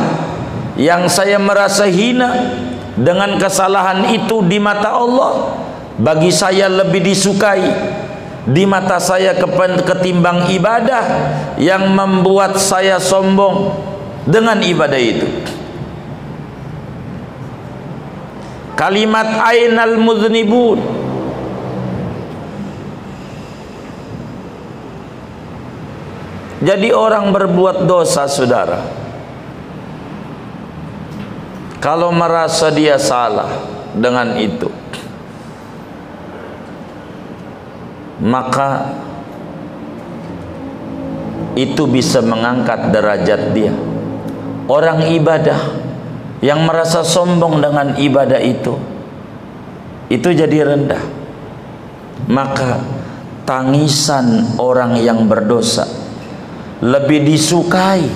yang saya merasa hina dengan kesalahan itu di mata Allah, bagi saya lebih disukai di mata saya ketimbang ibadah yang membuat saya sombong dengan ibadah itu. Kalimat ainal muznibun, jadi orang berbuat dosa, saudara, kalau merasa dia salah dengan itu, maka itu bisa mengangkat derajat dia. Orang ibadah yang merasa sombong dengan ibadah itu jadi rendah. Maka tangisan orang yang berdosa lebih disukai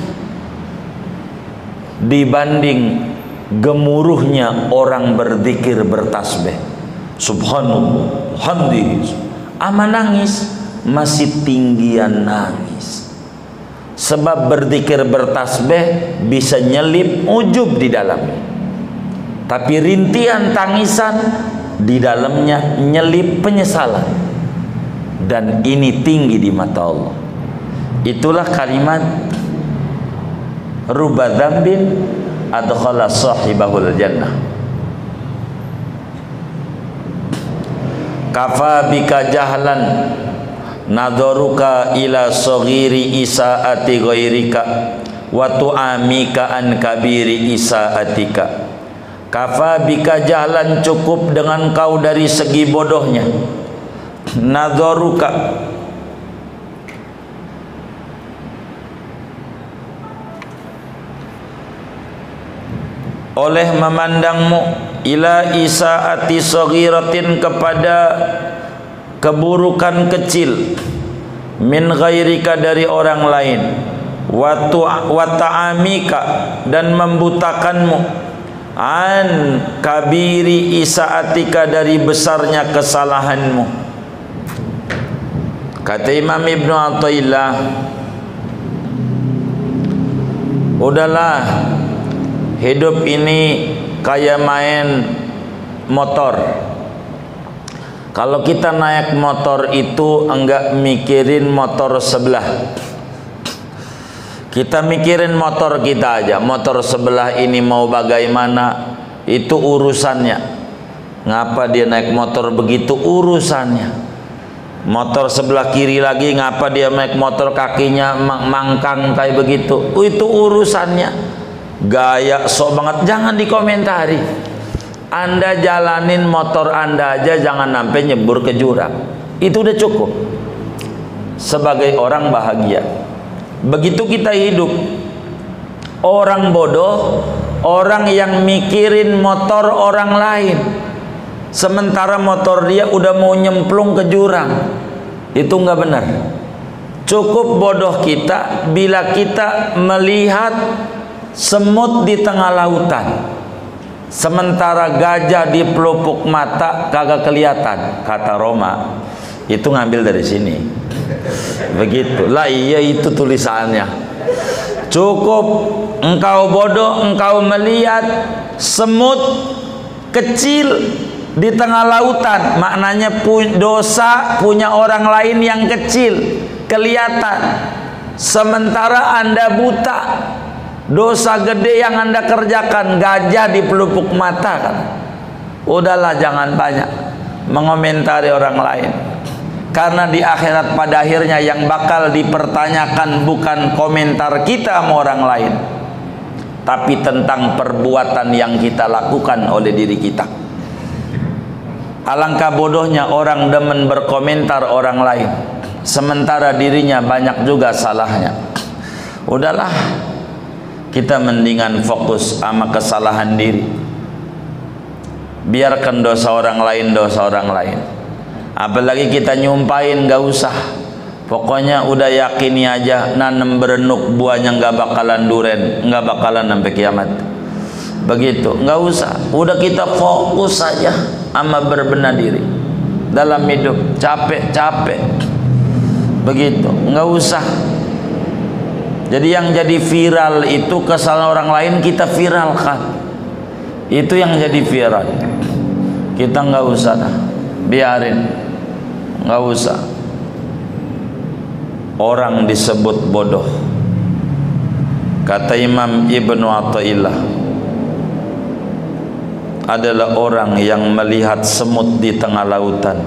dibanding gemuruhnya orang berzikir bertasbih. Subhanallah, hamdih. Ama nangis masih tinggian nangis, sebab berzikir bertasbih bisa nyelip ujub di dalamnya, tapi rintihan tangisan di dalamnya nyelip penyesalan, dan ini tinggi di mata Allah. Itulah kalimat ruba dzambin adkhala sahibahul jannah. Kafa bika jahlan nadharuka ila saghiri isaati ghairika wa tu'amika an kabiri isaatika. Kafa bika jahlan, cukup dengan kau dari segi bodohnya. Nadharuka, oleh memandangmu, ila isaati saghiratin, kepada keburukan kecil, min ghairika, dari orang lain, wa ta'amika, dan membutakanmu, an kabiri isaatika, dari besarnya kesalahanmu. Kata Imam Ibnu Athaillah, udahlah, hidup ini kayak main motor. Kalau kita naik motor itu enggak mikirin motor sebelah, kita mikirin motor kita aja. Motor sebelah ini mau bagaimana, itu urusannya. Ngapa dia naik motor begitu, urusannya. Motor sebelah kiri lagi, ngapa dia naik motor kakinya mangkang kayak begitu, itu urusannya. Gaya sok banget, jangan dikomentari. Anda jalanin motor Anda aja, jangan sampai nyebur ke jurang. Itu udah cukup sebagai orang bahagia. Begitu kita hidup. Orang bodoh, orang yang mikirin motor orang lain, sementara motor dia udah mau nyemplung ke jurang. Itu nggak benar. Cukup bodoh kita bila kita melihat semut di tengah lautan, sementara gajah di pelupuk mata kagak kelihatan. Kata Roma, itu ngambil dari sini. Begitu lah, iya itu tulisannya. Cukup engkau bodoh, engkau melihat semut kecil di tengah lautan, maknanya dosa punya orang lain yang kecil kelihatan, sementara Anda buta. Dosa gede yang Anda kerjakan, gajah di pelupuk mata kan. Udahlah, jangan banyak mengomentari orang lain, karena di akhirat pada akhirnya yang bakal dipertanyakan bukan komentar kita sama orang lain, tapi tentang perbuatan yang kita lakukan oleh diri kita. Alangkah bodohnya orang demen berkomentar orang lain, sementara dirinya banyak juga salahnya. Udahlah, kita mendingan fokus sama kesalahan diri. Biarkan dosa orang lain, apalagi kita nyumpahin, gak usah. Pokoknya udah yakini aja, nanem berenuk buahnya gak bakalan duren, gak bakalan sampai kiamat. Begitu, gak usah. Udah kita fokus saja sama berbenah diri dalam hidup. Capek begitu, gak usah. Jadi yang jadi viral itu kesalahan orang lain kita viralkan. Itu yang jadi viral. Kita nggak usah dah, biarin, nggak usah. Orang disebut bodoh, kata Imam Ibnu Athaillah, adalah orang yang melihat semut di tengah lautan,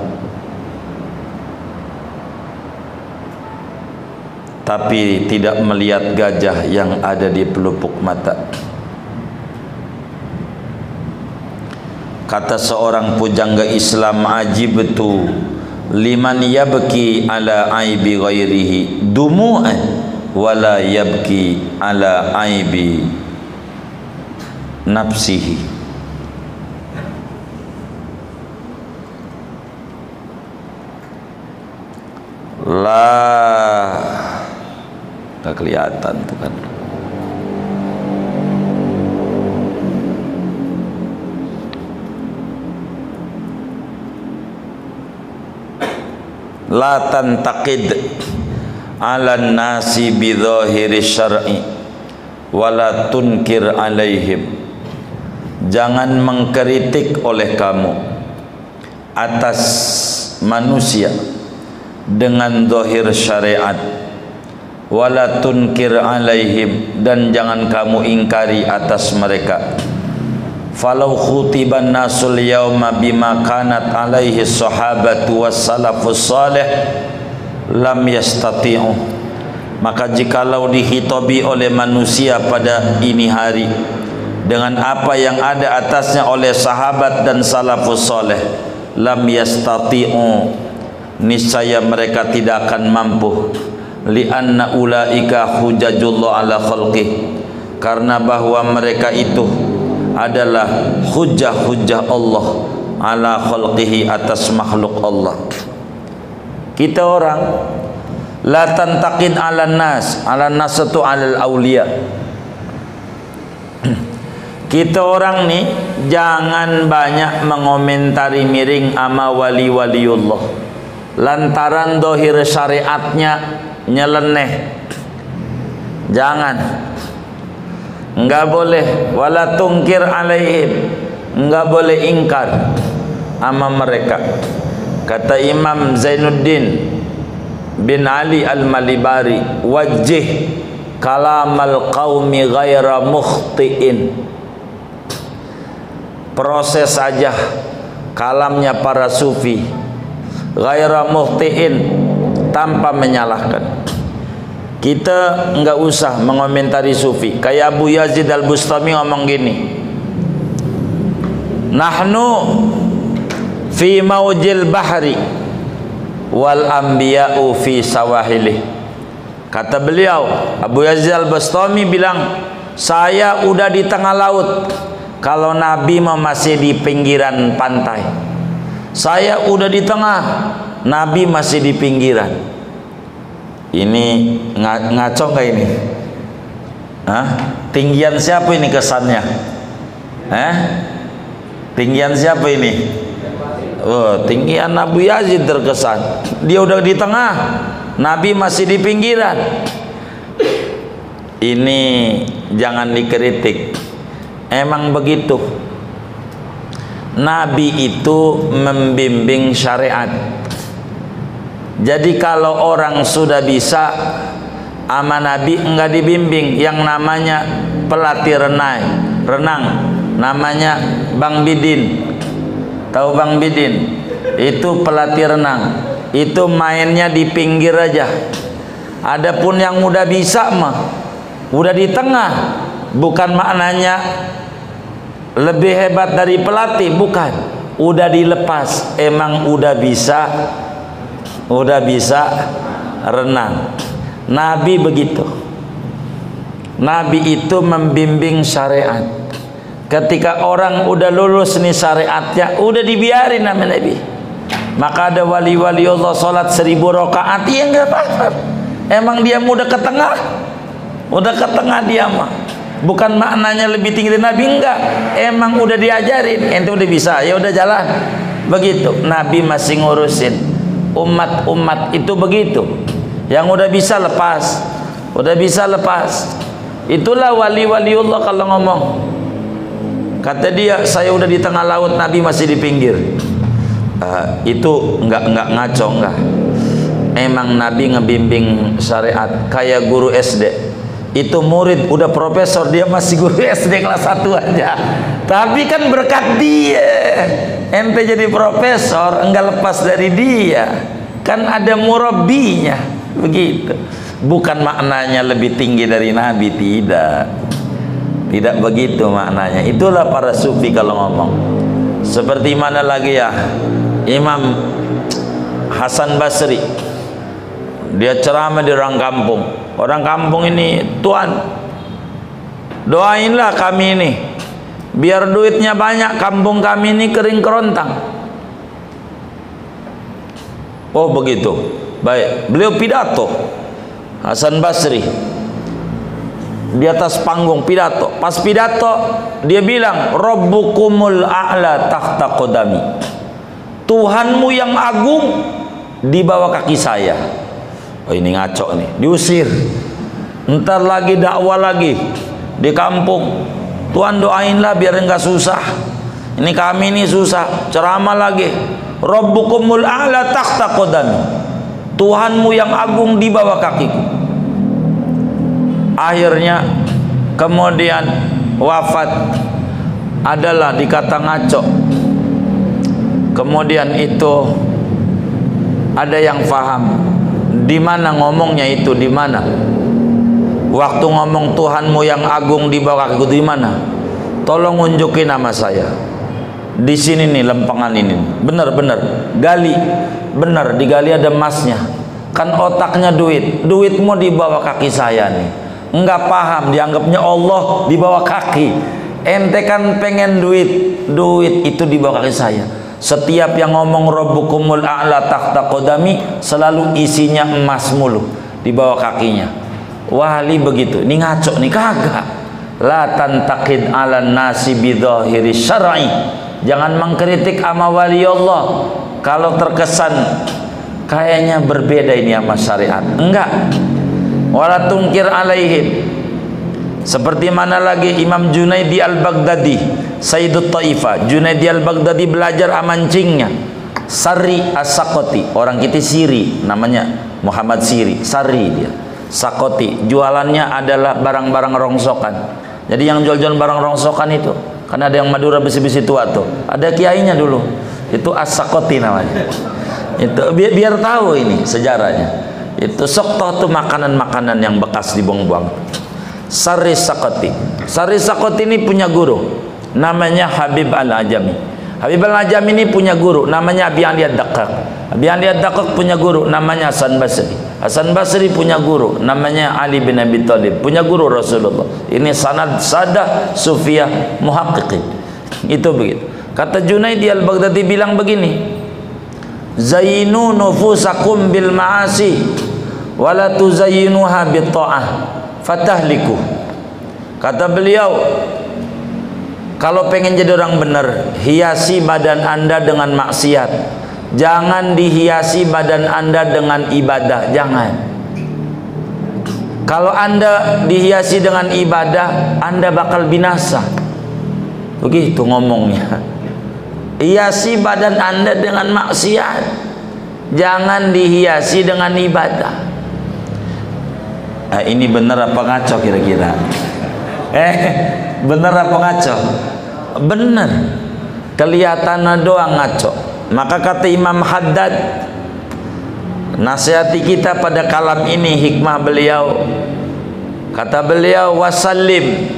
tapi tidak melihat gajah yang ada di pelupuk mata. Kata seorang pujangga Islam, ajibtu liman yabki ala aibi ghairihi dumu'an wala yabki ala aibi nafsihi. Lah, tak kelihatan tuh kan. La tantaqid ala nasi bidhahiri syar'i wala tunkir alaihim. Jangan mengkritik oleh kamu atas manusia dengan zahir syariat, wala tunkir alaihim, dan jangan kamu ingkari atas mereka. Falau khutiban nasul yauma bima kanat alaihi sahabatu was salafus salih lam yastati'u. Maka jikalau dihitobi oleh manusia pada ini hari dengan apa yang ada atasnya oleh sahabat dan salafus salih, lam yastati'u, niscaya mereka tidak akan mampu. Lianna ulaika hujajullah ala khalqih, karena bahwa mereka itu adalah hujah-hujah Allah ala khalqihi, atas makhluk Allah. Kita orang la tantaqid ala nas itu alal awliya. Kita orang nih jangan banyak mengomentari miring ama wali-waliullah lantaran dohir syariatnya nyeleneh. Jangan, enggak boleh. Wala tungkir alaihim, enggak boleh ingkar sama mereka. Kata Imam Zainuddin bin Ali al-Malibari, wajih kalamal qaumi ghaira mukhtiin. Proses saja kalamnya para sufi ghaira mukhtiin, tanpa menyalahkan. Kita enggak usah mengomentari sufi. Kayak Abu Yazid al-Bustami ngomong gini, nahnu fi maujil bahri wal anbiya'u fi sawahilih. Kata beliau, Abu Yazid al-Bustami bilang, saya udah di tengah laut kalau Nabi masih di pinggiran pantai. Saya udah di tengah, Nabi masih di pinggiran. Ini ngaco nggak ini? Hah? Tinggian siapa ini kesannya? Tinggian siapa ini? Oh, tinggian Abu Yazid terkesan. Dia udah di tengah, Nabi masih di pinggiran. Ini jangan dikritik. Emang begitu. Nabi itu membimbing syariat. Jadi kalau orang sudah bisa sama Nabi enggak dibimbing, yang namanya pelatih renang, namanya Bang Bidin. Tahu Bang Bidin? Itu pelatih renang. Itu mainnya di pinggir aja. Adapun yang udah bisa mah udah di tengah, bukan maknanya lebih hebat dari pelatih, bukan. Udah dilepas, emang udah bisa renang. Nabi begitu. Nabi itu membimbing syariat. Ketika orang udah lulus nih syariatnya, udah dibiarin sama Nabi. Maka ada wali-wali Allah salat 1000 rakaat, ya enggak apa-apa. Emang dia udah ke tengah dia mah. Bukan maknanya lebih tinggi dari Nabi, enggak. Emang udah diajarin, ente udah bisa, ya udah jalan. Begitu. Nabi masih ngurusin umat itu begitu. Yang udah bisa lepas. Itulah wali-waliullah kalau ngomong. Kata dia, saya udah di tengah laut, Nabi masih di pinggir. Itu enggak ngaco, enggak. Emang Nabi ngebimbing syariat kayak guru SD. Itu murid udah profesor, dia masih guru SD kelas 1 aja. Tapi kan berkat dia, ente jadi profesor, enggak lepas dari dia. Kan ada murabbinya, begitu. Bukan maknanya lebih tinggi dari Nabi, tidak begitu maknanya. Itulah para sufi kalau ngomong. Seperti mana lagi ya, Imam Hasan Basri, dia ceramah di orang kampung. Orang kampung ini, Tuhan, doainlah kami ini biar duitnya banyak, kampung kami ini kering kerontang. Oh begitu, baik. Beliau pidato, Hasan Basri, di atas panggung pidato. Pas pidato dia bilang, Rabbukumul a'la tahta qadami. Tuhanmu yang agung di bawah kaki saya. Oh ini ngaco nih, diusir. Ntar lagi dakwah lagi di kampung, Tuhan doainlah biar enggak susah. Ini kami ini susah, ceramah lagi. Rabbukumul a'la tahta qadami. Tuhanmu yang agung di bawah kakiku. Akhirnya kemudian wafat adalah dikata ngaco. Kemudian itu ada yang faham. Di mana ngomongnya itu, di mana? Waktu ngomong Tuhanmu yang agung di bawah kakiku di mana? Tolong unjukin nama saya. Di sini nih lempengan ini. Bener gali. Bener digali ada emasnya. Kan otaknya duitmu di bawah kaki saya nih. Enggak paham, dianggapnya Allah di bawah kaki. Ente kan pengen duit itu di bawah kaki saya. Setiap yang ngomong Rabbukumul a'la tahta qadami selalu isinya emas mulu di bawah kakinya. Wali begitu. Ini ngaco nih, kagak. La tantaqid 'alan nasi bidzahiri syar'i. Jangan mengkritik sama wali Allah kalau terkesan kayaknya berbeda ini sama syariat. Enggak. Wala tungkir alaihim. Seperti mana lagi Imam Junaidi Al-Baghdadi, Sayyidut Taifah. Junaidi Al-Baghdadi belajar amancingnya Sari As-Sakoti, orang kita Siri, namanya Muhammad Siri, Sari dia. Sakoti, jualannya adalah barang-barang rongsokan. Jadi yang jual-jual barang rongsokan itu, karena ada yang Madura besi-besi tua tuh, ada kiainya dulu, itu As-Sakoti namanya. Itu biar tahu ini sejarahnya. Itu soktoh tuh makanan-makanan yang bekas dibuang-buang. Sari Sakoti. Sari Sakoti ini punya guru namanya Habib Al-Ajami. Habib Al-Ajami ini punya guru namanya Abi Ali Ad-Daqqaq. Abi Ali Ad-Daqqaq punya guru namanya Hasan Basri. Hasan Basri punya guru namanya Ali bin Abi Thalib, punya guru Rasulullah. Ini sanad sadah sufiyah muhaqqiqin. Itu begitu. Kata Junaidi Al-Baghdadi bilang begini, Zainu nufusakum bil ma'asi wa la tuzayyinuha bit ta'ah fatahliku. Kata beliau, kalau pengen jadi orang benar, hiasi badan anda dengan maksiat, jangan dihiasi badan anda dengan ibadah. Jangan. Kalau anda dihiasi dengan ibadah, anda bakal binasa. Begitu ngomongnya. Hiasi badan anda dengan maksiat, jangan dihiasi dengan ibadah. Ini benar apa ngaco kira-kira? Benar apa ngaco? Benar. Kelihatan doang ngaco. Maka kata Imam Haddad, nasihati kita pada kalam ini hikmah beliau. Kata beliau, wasallim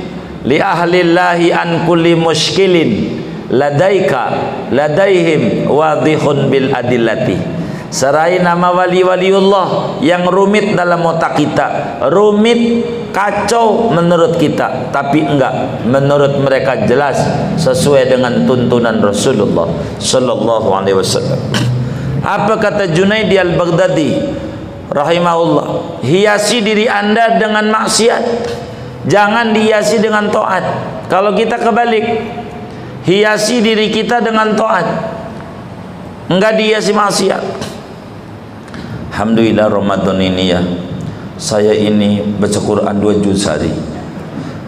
li ahlillahi an kulli muskilin ladaihim wadihun bil adillati. Serai nama wali-waliullah yang rumit dalam otak kita, rumit, kacau menurut kita, tapi enggak, menurut mereka jelas sesuai dengan tuntunan Rasulullah sallallahu alaihi wasallam. Apa kata Junaidi al-Baghdadi rahimahullah? Hiasi diri Anda dengan maksiat, jangan dihiasi dengan taat. Kalau kita kebalik, hiasi diri kita dengan taat, enggak dihiasi maksiat. Alhamdulillah Ramadan ini ya, saya ini baca Quran 2 juz sehari.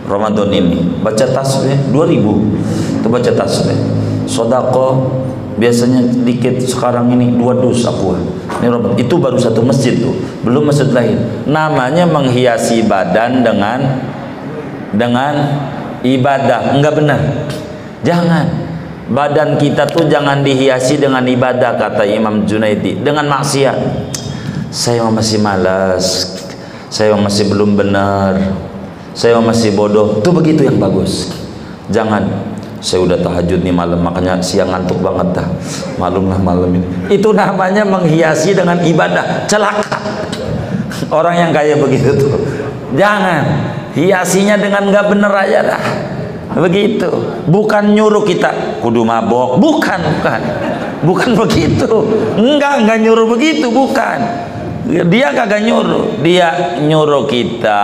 Ramadan ini baca tasbih 2000, itu baca tasbih. Sedekah biasanya sedikit, sekarang ini 2 dus aku. Ini Ramadan, itu baru satu masjid tuh, belum masjid lain. Namanya menghiasi badan dengan ibadah, enggak benar. Jangan. Badan kita tuh jangan dihiasi dengan ibadah, kata Imam Junaidi, dengan maksiat. Saya masih malas, saya masih belum benar, saya masih bodoh. Itu begitu yang bagus. Jangan, saya udah tahajud nih malam, makanya siang ngantuk banget dah. Malumlah malam ini. Itu namanya menghiasi dengan ibadah. Celaka orang yang kayak begitu tuh. Jangan, hiasinya dengan nggak bener aja dah. Begitu. Bukan nyuruh kita kudu mabok, bukan begitu. Enggak nyuruh begitu, bukan. Dia kagak nyuruh, dia nyuruh kita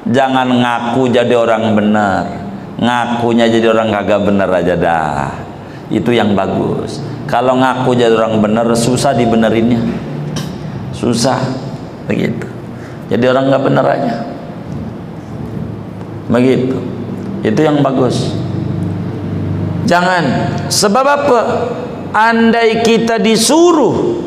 jangan ngaku jadi orang benar, ngakunya jadi orang kagak benar aja dah. Itu yang bagus. Kalau ngaku jadi orang benar susah dibenerinnya, susah begitu. Jadi orang nggak benar aja, begitu. Itu yang bagus. Jangan. Sebab apa? Andai kita disuruh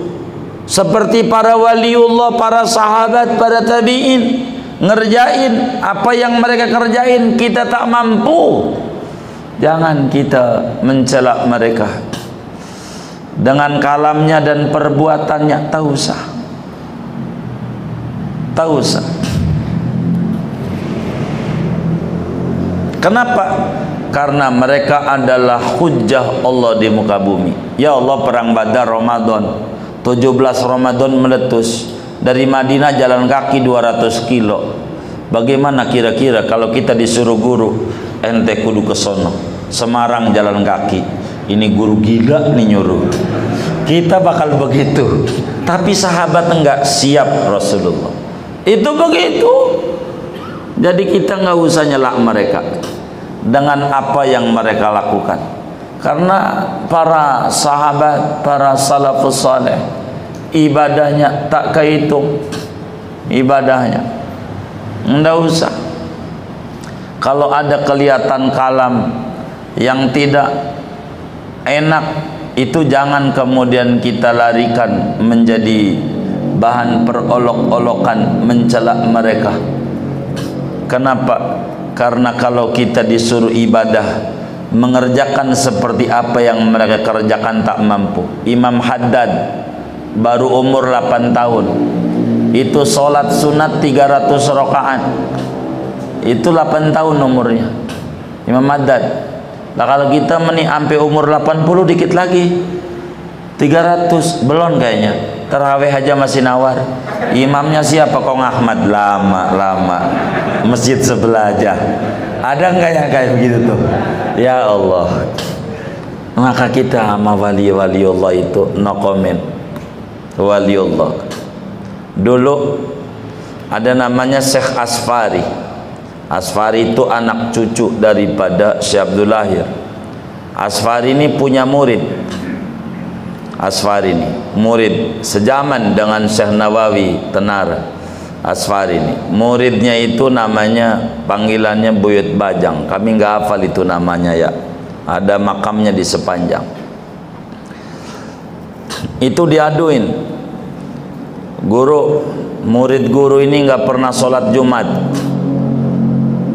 seperti para waliullah, para sahabat, para tabi'in, ngerjain apa yang mereka kerjain, kita tak mampu. Jangan kita mencela mereka dengan kalamnya dan perbuatannya. Tak usah. Kenapa? Karena mereka adalah hujjah Allah di muka bumi. Ya Allah, perang Badar Ramadan 17 Ramadan meletus, dari Madinah jalan kaki 200 kilo. Bagaimana kira-kira kalau kita disuruh guru, ente kudu ke sono, Semarang jalan kaki, ini guru gila nih nyuruh. Kita bakal begitu. Tapi sahabat enggak, siap Rasulullah. Itu begitu. Jadi kita nggak usah nyela mereka dengan apa yang mereka lakukan. Karena para sahabat, para salafus saleh, ibadahnya tak kehitung. Ibadahnya enggak usah. Kalau ada kelihatan kalam yang tidak enak, itu jangan kemudian kita larikan menjadi bahan perolok-olokan, mencela mereka. Kenapa? Karena kalau kita disuruh ibadah, mengerjakan seperti apa yang mereka kerjakan tak mampu. Imam Haddad baru umur 8 tahun, itu sholat sunat 300 rakaat, itu 8 tahun umurnya Imam Haddad. Nah kalau kita sampai umur 80 dikit lagi, 300 belum kayaknya. Tarawih aja masih nawar. Imamnya siapa? Kong Ahmad, lama masjid sebelah aja. Ada nggak yang kayak begitu tuh? Ya Allah. Maka kita sama wali-waliullah itu no comment. Waliullah. Dulu ada namanya Syekh Asfari. Asfari itu anak cucu daripada Syekh Abdul Lahir. Asfari ini punya murid. Asfari ini murid sejaman dengan Syekh Nawawi Tenara. Asfari ini muridnya itu namanya, panggilannya Buyut Bajang. Kami nggak hafal itu namanya ya, ada makamnya di Sepanjang. Itu diaduin, guru, murid guru ini nggak pernah sholat Jumat,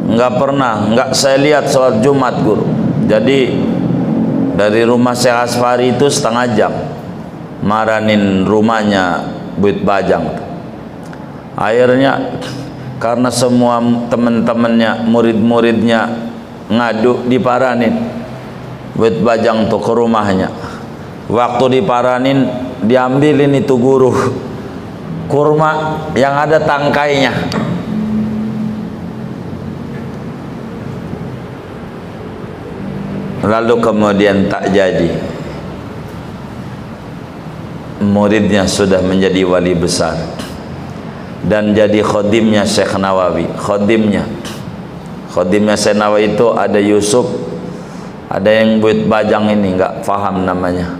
nggak saya lihat sholat Jumat guru. Jadi dari rumah Syekh Asfari itu setengah jam maranin rumahnya Buyut Bajang. Akhirnya karena semua teman-temannya, murid-muridnya ngadu diparanin. Buat bajang tuh ke rumahnya. Waktu diparanin, diambilin itu guru kurma yang ada tangkainya. Lalu kemudian tak jadi. Muridnya sudah menjadi wali besar dan jadi khodimnya Syekh Nawawi. Khodimnya Syekh Nawawi itu ada Yusuf, ada yang buat bajang ini nggak paham namanya.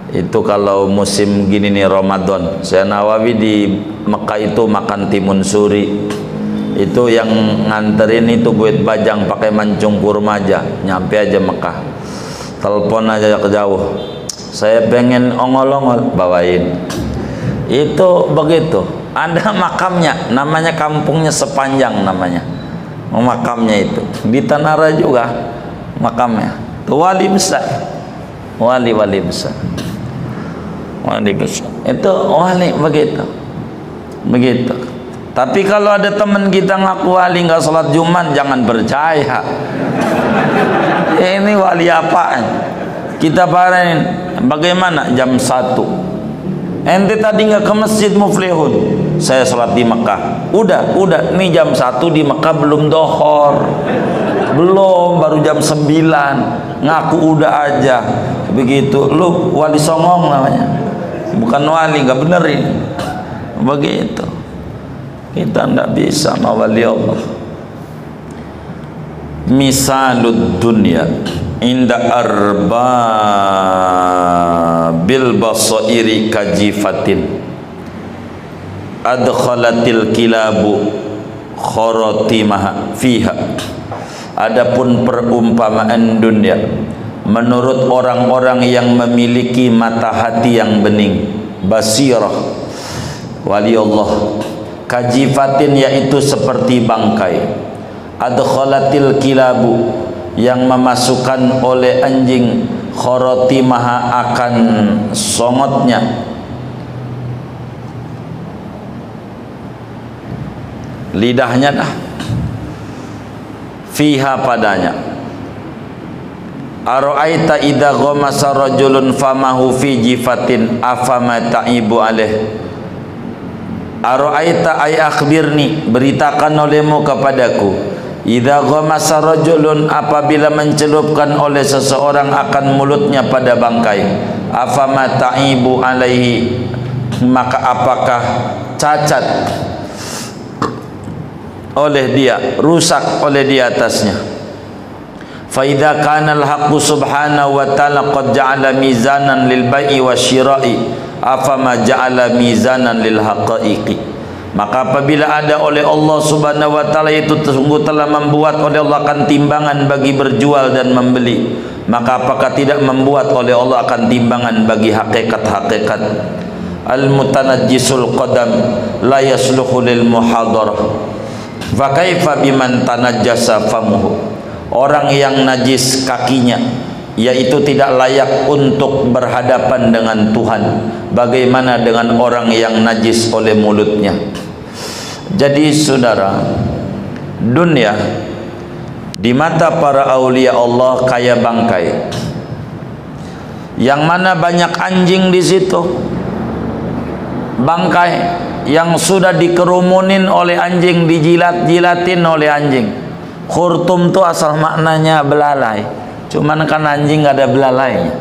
Itu kalau musim gini nih Ramadan, Syekh Nawawi di Mekah itu makan timun suri. Itu yang nganterin itu buat bajang pakai mancung kurma aja, nyampe aja Mekah. Telepon aja ke jauh. Saya pengen ongol-ongol, bawain. Itu begitu. Ada makamnya, namanya kampungnya Sepanjang namanya. Makamnya itu di Tanara juga makamnya. Itu wali besar. Wali besar. Wali besar. Itu wali begitu. Begitu. Tapi kalau ada teman kita ngaku wali nggak sholat Jumat, jangan percaya. Ini wali apaan? Kita parahin, bagaimana jam 1? Ente tadi nggak ke masjid Muflihun? Saya sholat di Mekah. Udah, nih jam 1 di Mekah belum dohor. Belum, baru jam 9. Ngaku udah aja. Begitu, lu wali songong namanya. Bukan wali, nggak benerin. Begitu. Kita nggak bisa mawali Allah. Misalud dunya inda arbabil basairi kajifatin adkhalatil kilabu kharatimah fiha. Adapun perumpamaan dunia menurut orang-orang yang memiliki mata hati yang bening, basirah, wali Allah, kajifatin yaitu seperti bangkai, adkhalatil kilabu yang memasukkan oleh anjing, kharatimah akan songotnya, lidahnya dah, fiha padanya. Ara'aita idza ghamasa rajulun famahu fi jifatin afama ta'ibu alaih. Ara'aita ay akhbirni, beritakan olehmu kepadaku, idza ghamasa rajulun, apabila mencelupkan oleh seseorang akan mulutnya pada bangkai, afama ta'ibu alaihi, maka apakah cacat oleh dia, rusak oleh di atasnya. Fa idza kana al-haqqu subhanahu wa ta'ala qad ja'ala mizanan lil bai'i wasyira'i afama ja'ala mizanan lil haqa'iqi, maka apabila ada oleh Allah subhanahu wa ta'ala itu sungguh telah membuat oleh Allah akan timbangan bagi berjual dan membeli, maka apakah tidak membuat oleh Allah akan timbangan bagi hakikat-hakikat. Al-mutanajjisul qadam la yasluhu lil muhadarah, fa kaifa biman tanajjasa famuhu. Orang yang najis kakinya, yaitu tidak layak untuk berhadapan dengan Tuhan, bagaimana dengan orang yang najis oleh mulutnya? Jadi saudara, dunia di mata para aulia Allah kayak bangkai, yang mana banyak anjing di situ. Bangkai yang sudah dikerumunin oleh anjing, dijilat-jilatin oleh anjing. Khurtum itu asal maknanya belalai, cuman kan anjing gak ada belalainya.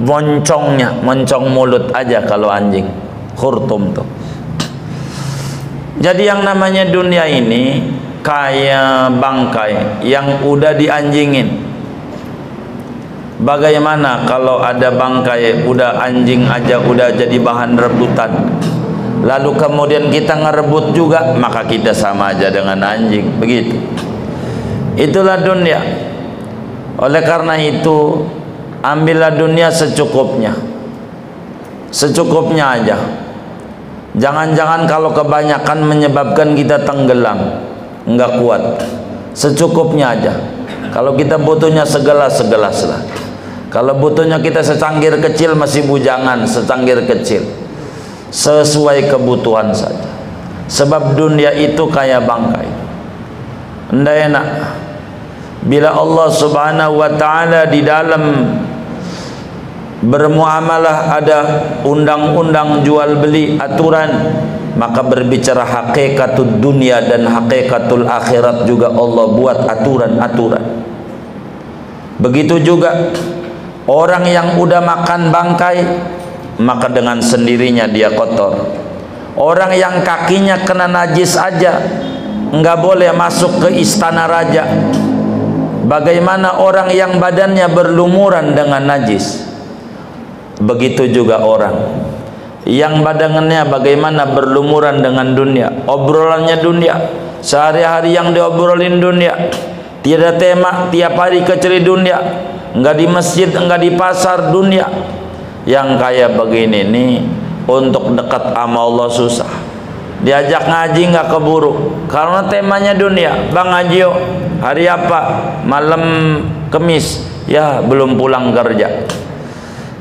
Moncong mulut aja kalau anjing. Khurtum tuh. Jadi yang namanya dunia ini kayak bangkai yang udah dianjingin. Bagaimana kalau ada bangkai udah anjing aja udah jadi bahan rebutan, lalu kemudian kita ngerebut juga, maka kita sama aja dengan anjing. Begitu. Itulah dunia. Oleh karena itu, ambillah dunia secukupnya. Secukupnya aja. Jangan-jangan kalau kebanyakan menyebabkan kita tenggelam, enggak kuat. Secukupnya aja. Kalau kita butuhnya segelas-segelas lah. Kalau butuhnya kita secangkir kecil, masih bujangan secangkir kecil. Sesuai kebutuhan saja. Sebab dunia itu kayak bangkai. Ndak enak bila Allah Subhanahu wa taala di dalam bermuamalah ada undang-undang jual beli, aturan, maka berbicara hakikatul dunia dan hakikatul akhirat juga Allah buat aturan-aturan. Begitu juga orang yang udah makan bangkai, maka dengan sendirinya dia kotor. Orang yang kakinya kena najis aja enggak boleh masuk ke istana raja. Bagaimana orang yang badannya berlumuran dengan najis? Begitu juga orang yang badannya bagaimana berlumuran dengan dunia, obrolannya dunia, sehari-hari yang diobrolin dunia, tiada tema, tiap hari keceri dunia, enggak di masjid, enggak di pasar, dunia. Yang kayak begini nih untuk dekat sama Allah susah. Diajak ngaji nggak keburu karena temanya dunia. Bang ngaji yuk. Hari apa? Malam Kemis. Ya belum pulang kerja.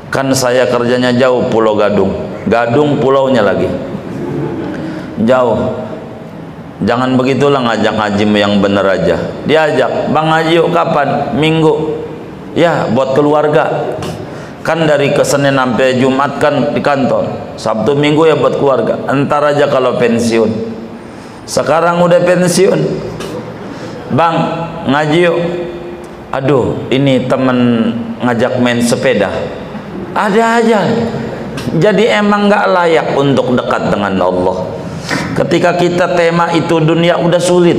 Kan saya kerjanya jauh, Pulau Gadung. Gadung pulaunya lagi jauh. Jangan begitulah ngajak ngaji yang bener aja. Diajak, bang ngaji yuk kapan? Minggu. Ya buat keluarga. Kan dari Senin sampai Jumat kan di kantor, Sabtu Minggu ya buat keluarga. Entar aja kalau pensiun. Sekarang udah pensiun, bang ngaji yuk. Aduh ini temen ngajak main sepeda. Ada aja. Jadi emang gak layak untuk dekat dengan Allah. Ketika kita tema itu dunia udah sulit.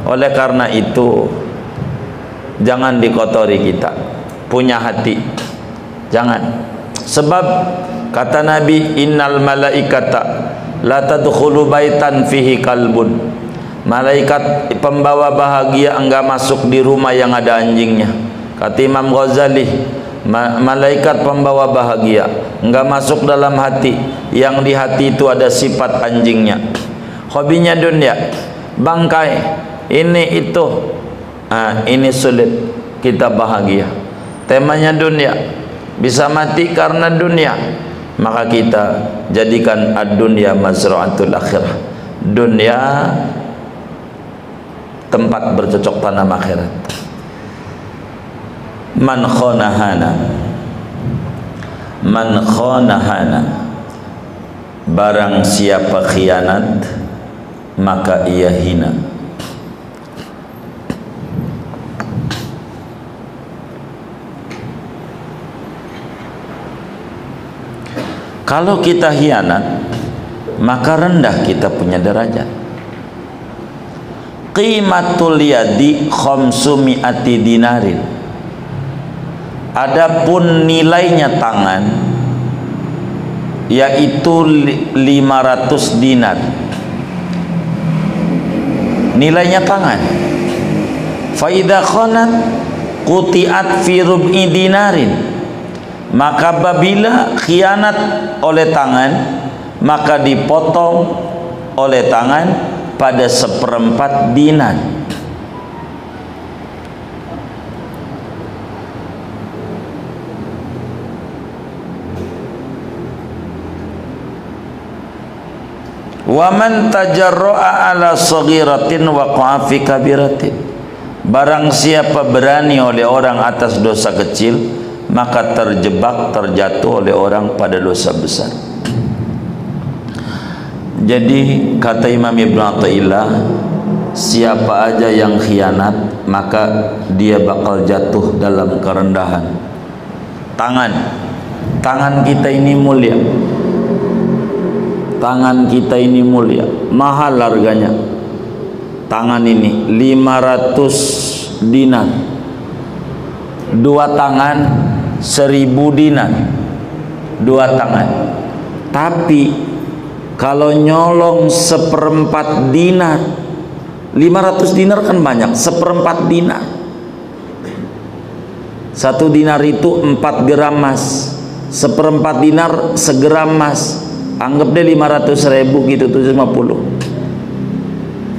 Oleh karena itu jangan dikotori kita. Punya hati, jangan. Sebab kata Nabi, innal malaikata la tadkhulu baitan fihi kalbun. Malaikat pembawa bahagia enggak masuk di rumah yang ada anjingnya. Kata Imam Ghazali, malaikat pembawa bahagia enggak masuk dalam hati yang di hati itu ada sifat anjingnya. Hobinya dunia, bangkai, ini itu. Ini sulit kita bahagia. Temanya dunia, bisa mati karena dunia, maka kita jadikan ad-dunya mazra'atul akhirah. Dunia tempat bercocok tanam akhirat. Man khonahana, man khonahana, barang siapa khianat maka ia hina. Kalau kita khianat, maka rendah kita punya derajat. Qimatul yadi khamsumi'ati dinarin. Adapun nilainya tangan yaitu 500 dinar. Nilainya tangan. Fa idza khanat quti'at fi rub'i dinarin. Maka apabila khianat oleh tangan, maka dipotong oleh tangan pada 1/4 dinar. Wa man tajarra'a ala saghiratin waqa'a fi kabiratin. Barang siapa berani oleh orang atas dosa kecil, maka terjebak, terjatuh oleh orang pada dosa besar. Jadi kata Imam Ibn Athaillah, siapa aja yang khianat maka dia bakal jatuh dalam kerendahan. Tangan kita ini mulia. Tangan kita ini mulia, mahal harganya. Tangan ini 500 dinar. 2 tangan 1000 dinar. 2 tangan. Tapi kalau nyolong 1/4 dinar, 500 dinar kan banyak, 1/4 dinar. 1 dinar itu 4 gram emas. 1/4 dinar 1 gram emas. Anggap deh 500.000 gitu, 750.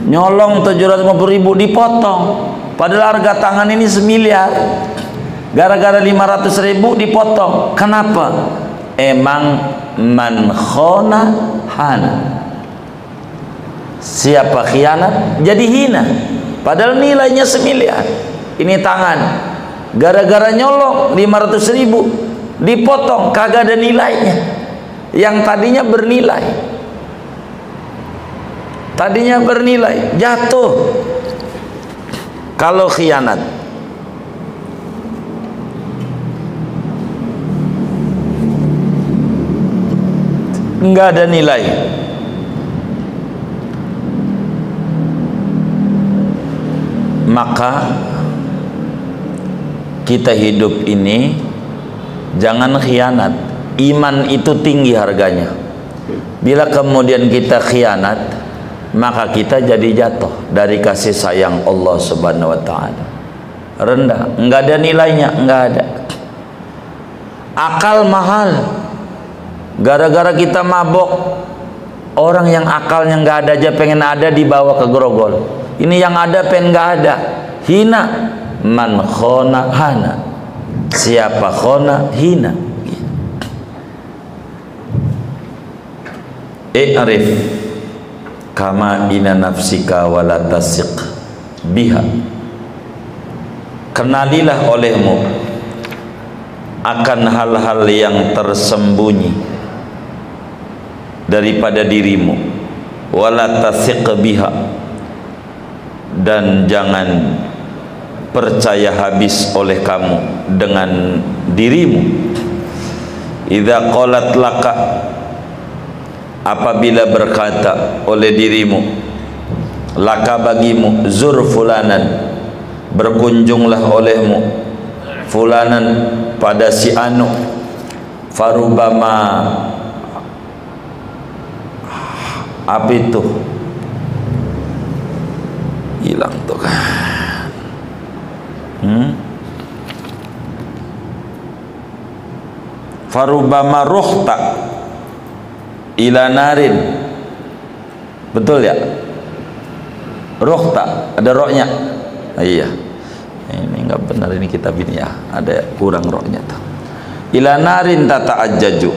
Nyolong 750.000 dipotong. Padahal harga tangan ini 1 miliar. Gara-gara 500.000 dipotong. Kenapa? Emang man khona hana. Siapa khianat jadi hina, padahal nilainya semiliar. Ini tangan, gara-gara nyolong 500.000 dipotong, kagak ada nilainya. Yang tadinya bernilai jatuh kalau khianat. Enggak ada nilai. Maka kita hidup ini jangan khianat. Iman itu tinggi harganya. Bila kemudian kita khianat, maka kita jadi jatuh dari kasih sayang Allah Subhanahu wa taala. Rendah, enggak ada nilainya, enggak ada. Akal mahal. Gara-gara kita mabok, orang yang akalnya enggak ada aja pengen ada, dibawa ke grogol. Ini yang ada pengen enggak ada. Hina. Man khona hana. Siapa khona hina. I'rif kama ina nafsika wala tasiq biha. Kenalilah olehmu akan hal-hal yang tersembunyi daripada dirimu, wala tasiq biha, dan jangan percaya habis oleh kamu dengan dirimu. Idza qalat laka, apabila berkata oleh dirimu, laka bagimu, zur fulanan, berkunjunglah olehmu fulanan pada si anu, farubama, apa itu hilang tuh kan. Farubama ruhta ila narin, betul ya? Ruhta ada rohnya. Iya, ini enggak benar, ini kitab ini ya, ada kurang rohnya tuh. Ila narin tata'ajjaju,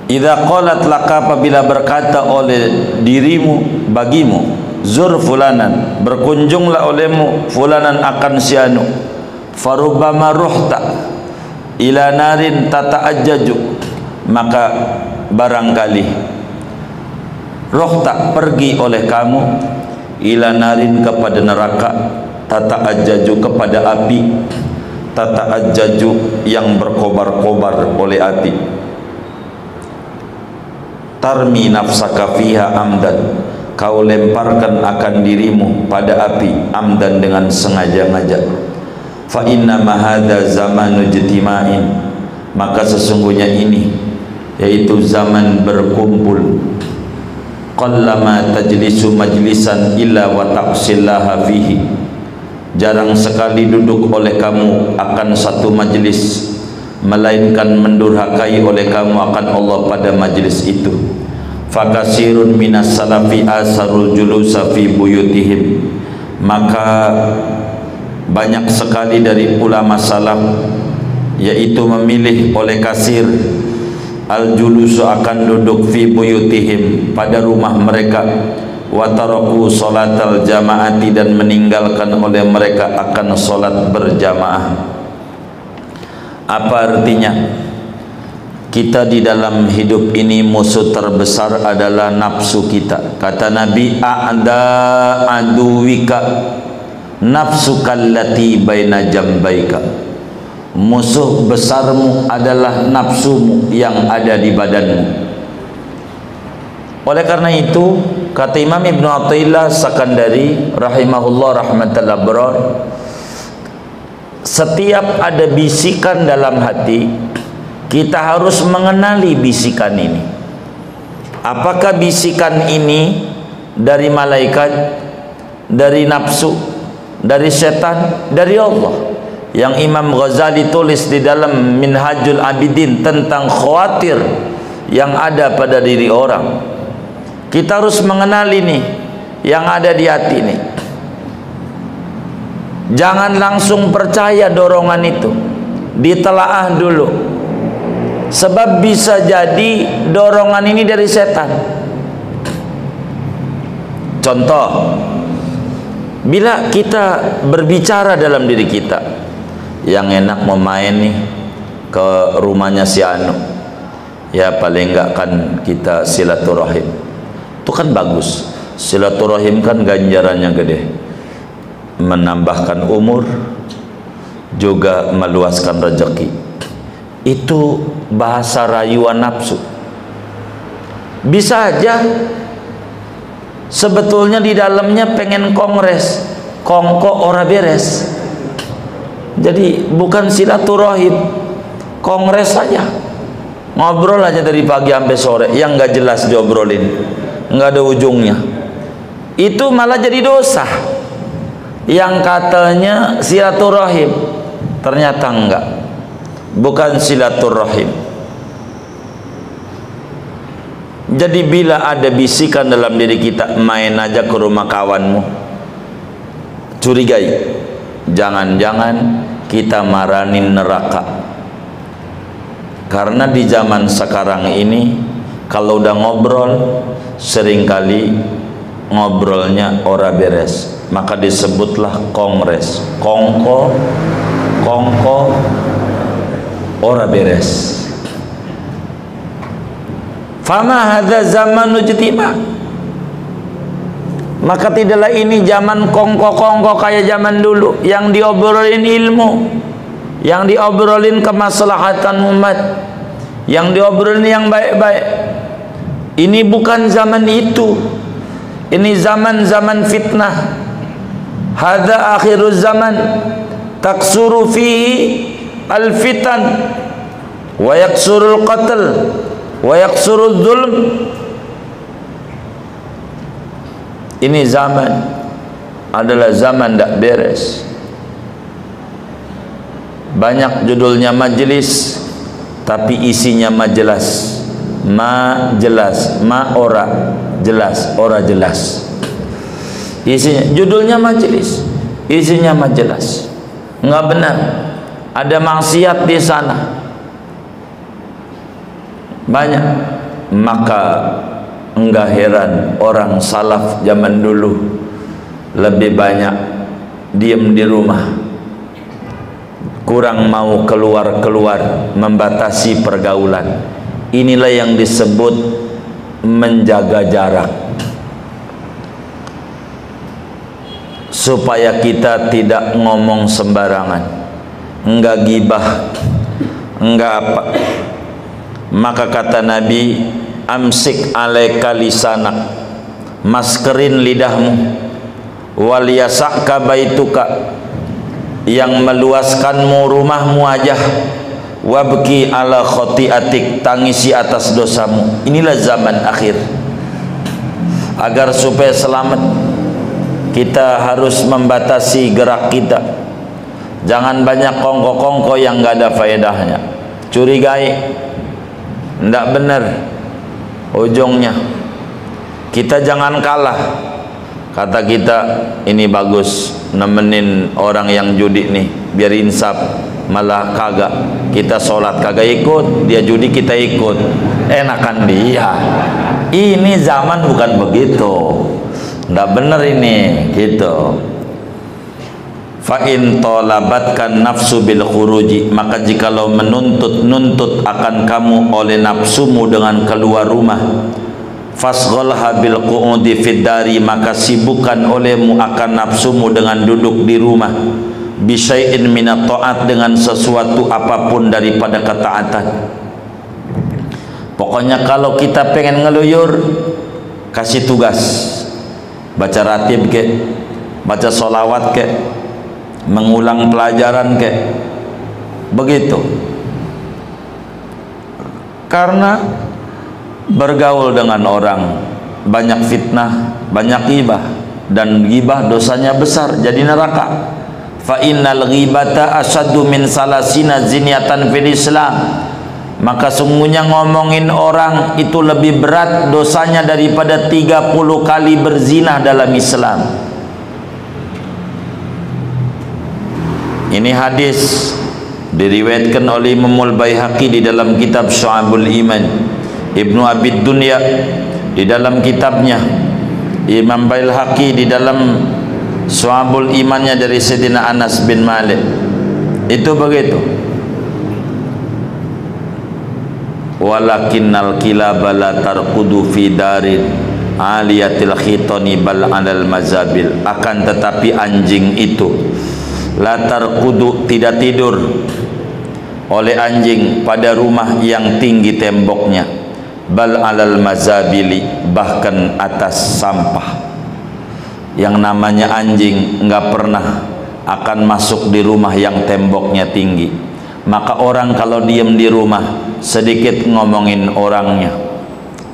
idza qalat laka, apabila berkata oleh dirimu bagimu, zur fulanan, berkunjunglah olehmu fulanan akan sianu, farubama ruhta ila narin tata'ajjaju, maka barangkali rohta pergi oleh kamu, ila narin kepada neraka, tata'ajjaju kepada api, tata'ajjaju yang berkobar-kobar oleh api, tarmi nafsaka fiha amdan, kau lemparkan akan dirimu pada api, amdan dengan sengaja-ngaja. Fa inna ma hadza zamanu ijtima'in, maka sesungguhnya ini yaitu zaman berkumpul. Qallama tajlisu majlisan illa wa taqsillaha fihi, jarang sekali duduk oleh kamu akan satu majlis melainkan mendurhakai oleh kamu akan Allah pada majlis itu. Fakasirun minas salafi asarul julusa fi buyutihim, maka banyak sekali dari ulama salaf yaitu memilih oleh kasir al-julusu akan duduk fi buyutihim pada rumah mereka, wa taraku salatal jamaati, dan meninggalkan oleh mereka akan salat berjamaah. Apa artinya? Kita di dalam hidup ini musuh terbesar adalah nafsu kita. Kata Nabi, a'da aduwika nafsukallati baina jambaika, musuh besarmu adalah nafsumu yang ada di badanmu. Oleh karena itu, kata Imam Ibnu Athaillah Sakandari rahimahullah rahmatullah abrar, setiap ada bisikan dalam hati, kita harus mengenali bisikan ini. Apakah bisikan ini dari malaikat, dari nafsu, dari setan, dari Allah? Yang Imam Ghazali tulis di dalam Minhajul Abidin tentang khawatir yang ada pada diri orang. Kita harus mengenal ini yang ada di hati ini. Jangan langsung percaya dorongan itu, ditelaah dulu. Sebab bisa jadi dorongan ini dari setan. Contoh, bila kita berbicara dalam diri kita, yang enak mau main nih ke rumahnya si Anu, ya paling enggak kan kita silaturahim. Itu kan bagus. Silaturahim kan ganjarannya gede, menambahkan umur, juga meluaskan rezeki. Itu bahasa rayuan nafsu. Bisa aja sebetulnya di dalamnya pengen kongres, kongko ora beres. Jadi bukan silaturahim, kongres saja, ngobrol aja dari pagi sampai sore, yang nggak jelas diobrolin, nggak ada ujungnya. Itu malah jadi dosa. Yang katanya silaturahim, ternyata enggak, bukan silaturahim. Jadi bila ada bisikan dalam diri kita, main aja ke rumah kawanmu, curigai, jangan-jangan kita maranin neraka. Karena di zaman sekarang ini kalau udah ngobrol, seringkali ngobrolnya ora beres, maka disebutlah kongres, kongko ora beres. Fama hadza zamanu ijtima, maka tidaklah ini zaman kongko kayak zaman dulu, yang diobrolin ilmu, yang diobrolin kemaslahatan umat, yang diobrolin yang baik-baik. Ini bukan zaman itu. Ini zaman-zaman fitnah. Hadza akhiruz zaman taksuru fihi al-fitan wa yaksurul qatl wa yaksurul zulm. Ini zaman adalah zaman tak beres. Banyak judulnya majelis, tapi isinya majelas. Ma jelas, ma ora jelas, ora jelas. Isinya, judulnya majelis, isinya majelas. Enggak benar. Ada maksiat di sana. Banyak. Maka enggak heran orang salaf zaman dulu lebih banyak diam di rumah, kurang mau keluar-keluar, membatasi pergaulan. Inilah yang disebut menjaga jarak, supaya kita tidak ngomong sembarangan, enggak gibah, enggak apa. Maka kata Nabi, amsik alaika lisanak, maskerin lidahmu, wal yasaka baituka, yang meluaskanmu rumahmu aja, wabki ala khotiatik, tangisi atas dosamu. Inilah zaman akhir. Agar supaya selamat, kita harus membatasi gerak kita. Jangan banyak kongko-kongko yang gak ada faedahnya. Curigai, ndak benar ujungnya. Kita jangan kalah. Kata kita, ini bagus, nemenin orang yang judi nih, biar insaf. Malah kagak, kita sholat kagak ikut, dia judi kita ikut, enakan dia. Ini zaman bukan begitu, ndak bener ini gitu. Fa in talabatkan nafsu bil khuruji, maka jikalau menuntut akan kamu oleh nafsumu dengan keluar rumah, fasghalha bil qu'udi fid dari, maka sibukkan olehmu akan nafsumu dengan duduk di rumah, bisyai'in minat ta'at, dengan sesuatu apapun daripada ketaatan. Pokoknya kalau kita pengen ngeluyur, kasih tugas, baca ratib ke, baca solawat ke, mengulang pelajaran ke, begitu. Karena bergaul dengan orang, banyak fitnah, banyak ghibah, dan ghibah dosanya besar, jadi neraka. Fa innal ghibata asyaddu min salasina zinyatan fil Islam, maka sungguhnya ngomongin orang itu lebih berat dosanya daripada 30 kali berzina dalam Islam. Ini hadis Diriwayatkan oleh Imam Al-Baihaqi di dalam kitab Syu'abul Iman, Ibnu Abi Dunya di dalam kitabnya, Imam Baihaqi di dalam Syu'abul Imannya dari Sayyidina Anas bin Malik. Itu begitu. Walakinnal kilaba la tarqudu fi darin aliyatil khitani bal 'alal mazabil. Akan tetapi anjing itu la tarqudu, tidak tidur oleh anjing pada rumah yang tinggi temboknya, bal 'alal mazabili, bahkan atas sampah. Yang namanya anjing enggak pernah akan masuk di rumah yang temboknya tinggi. Maka orang kalau diem di rumah sedikit ngomongin orangnya.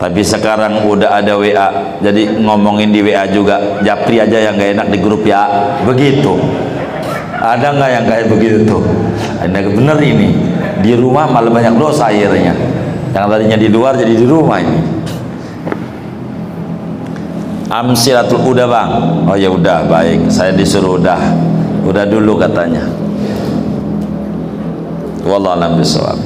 Tapi sekarang udah ada WA, jadi ngomongin di WA juga. Japri aja yang gak enak di grup ya, begitu. Ada nggak yang kayak begitu tuh? Ada bener ini. Di rumah malah banyak dosa akhirnya. Yang tadinya di luar jadi di rumah ini. Amsilatul, udah bang? Oh ya udah, baik. Saya disuruh udah dulu katanya. Wallahu a'lam bishawab.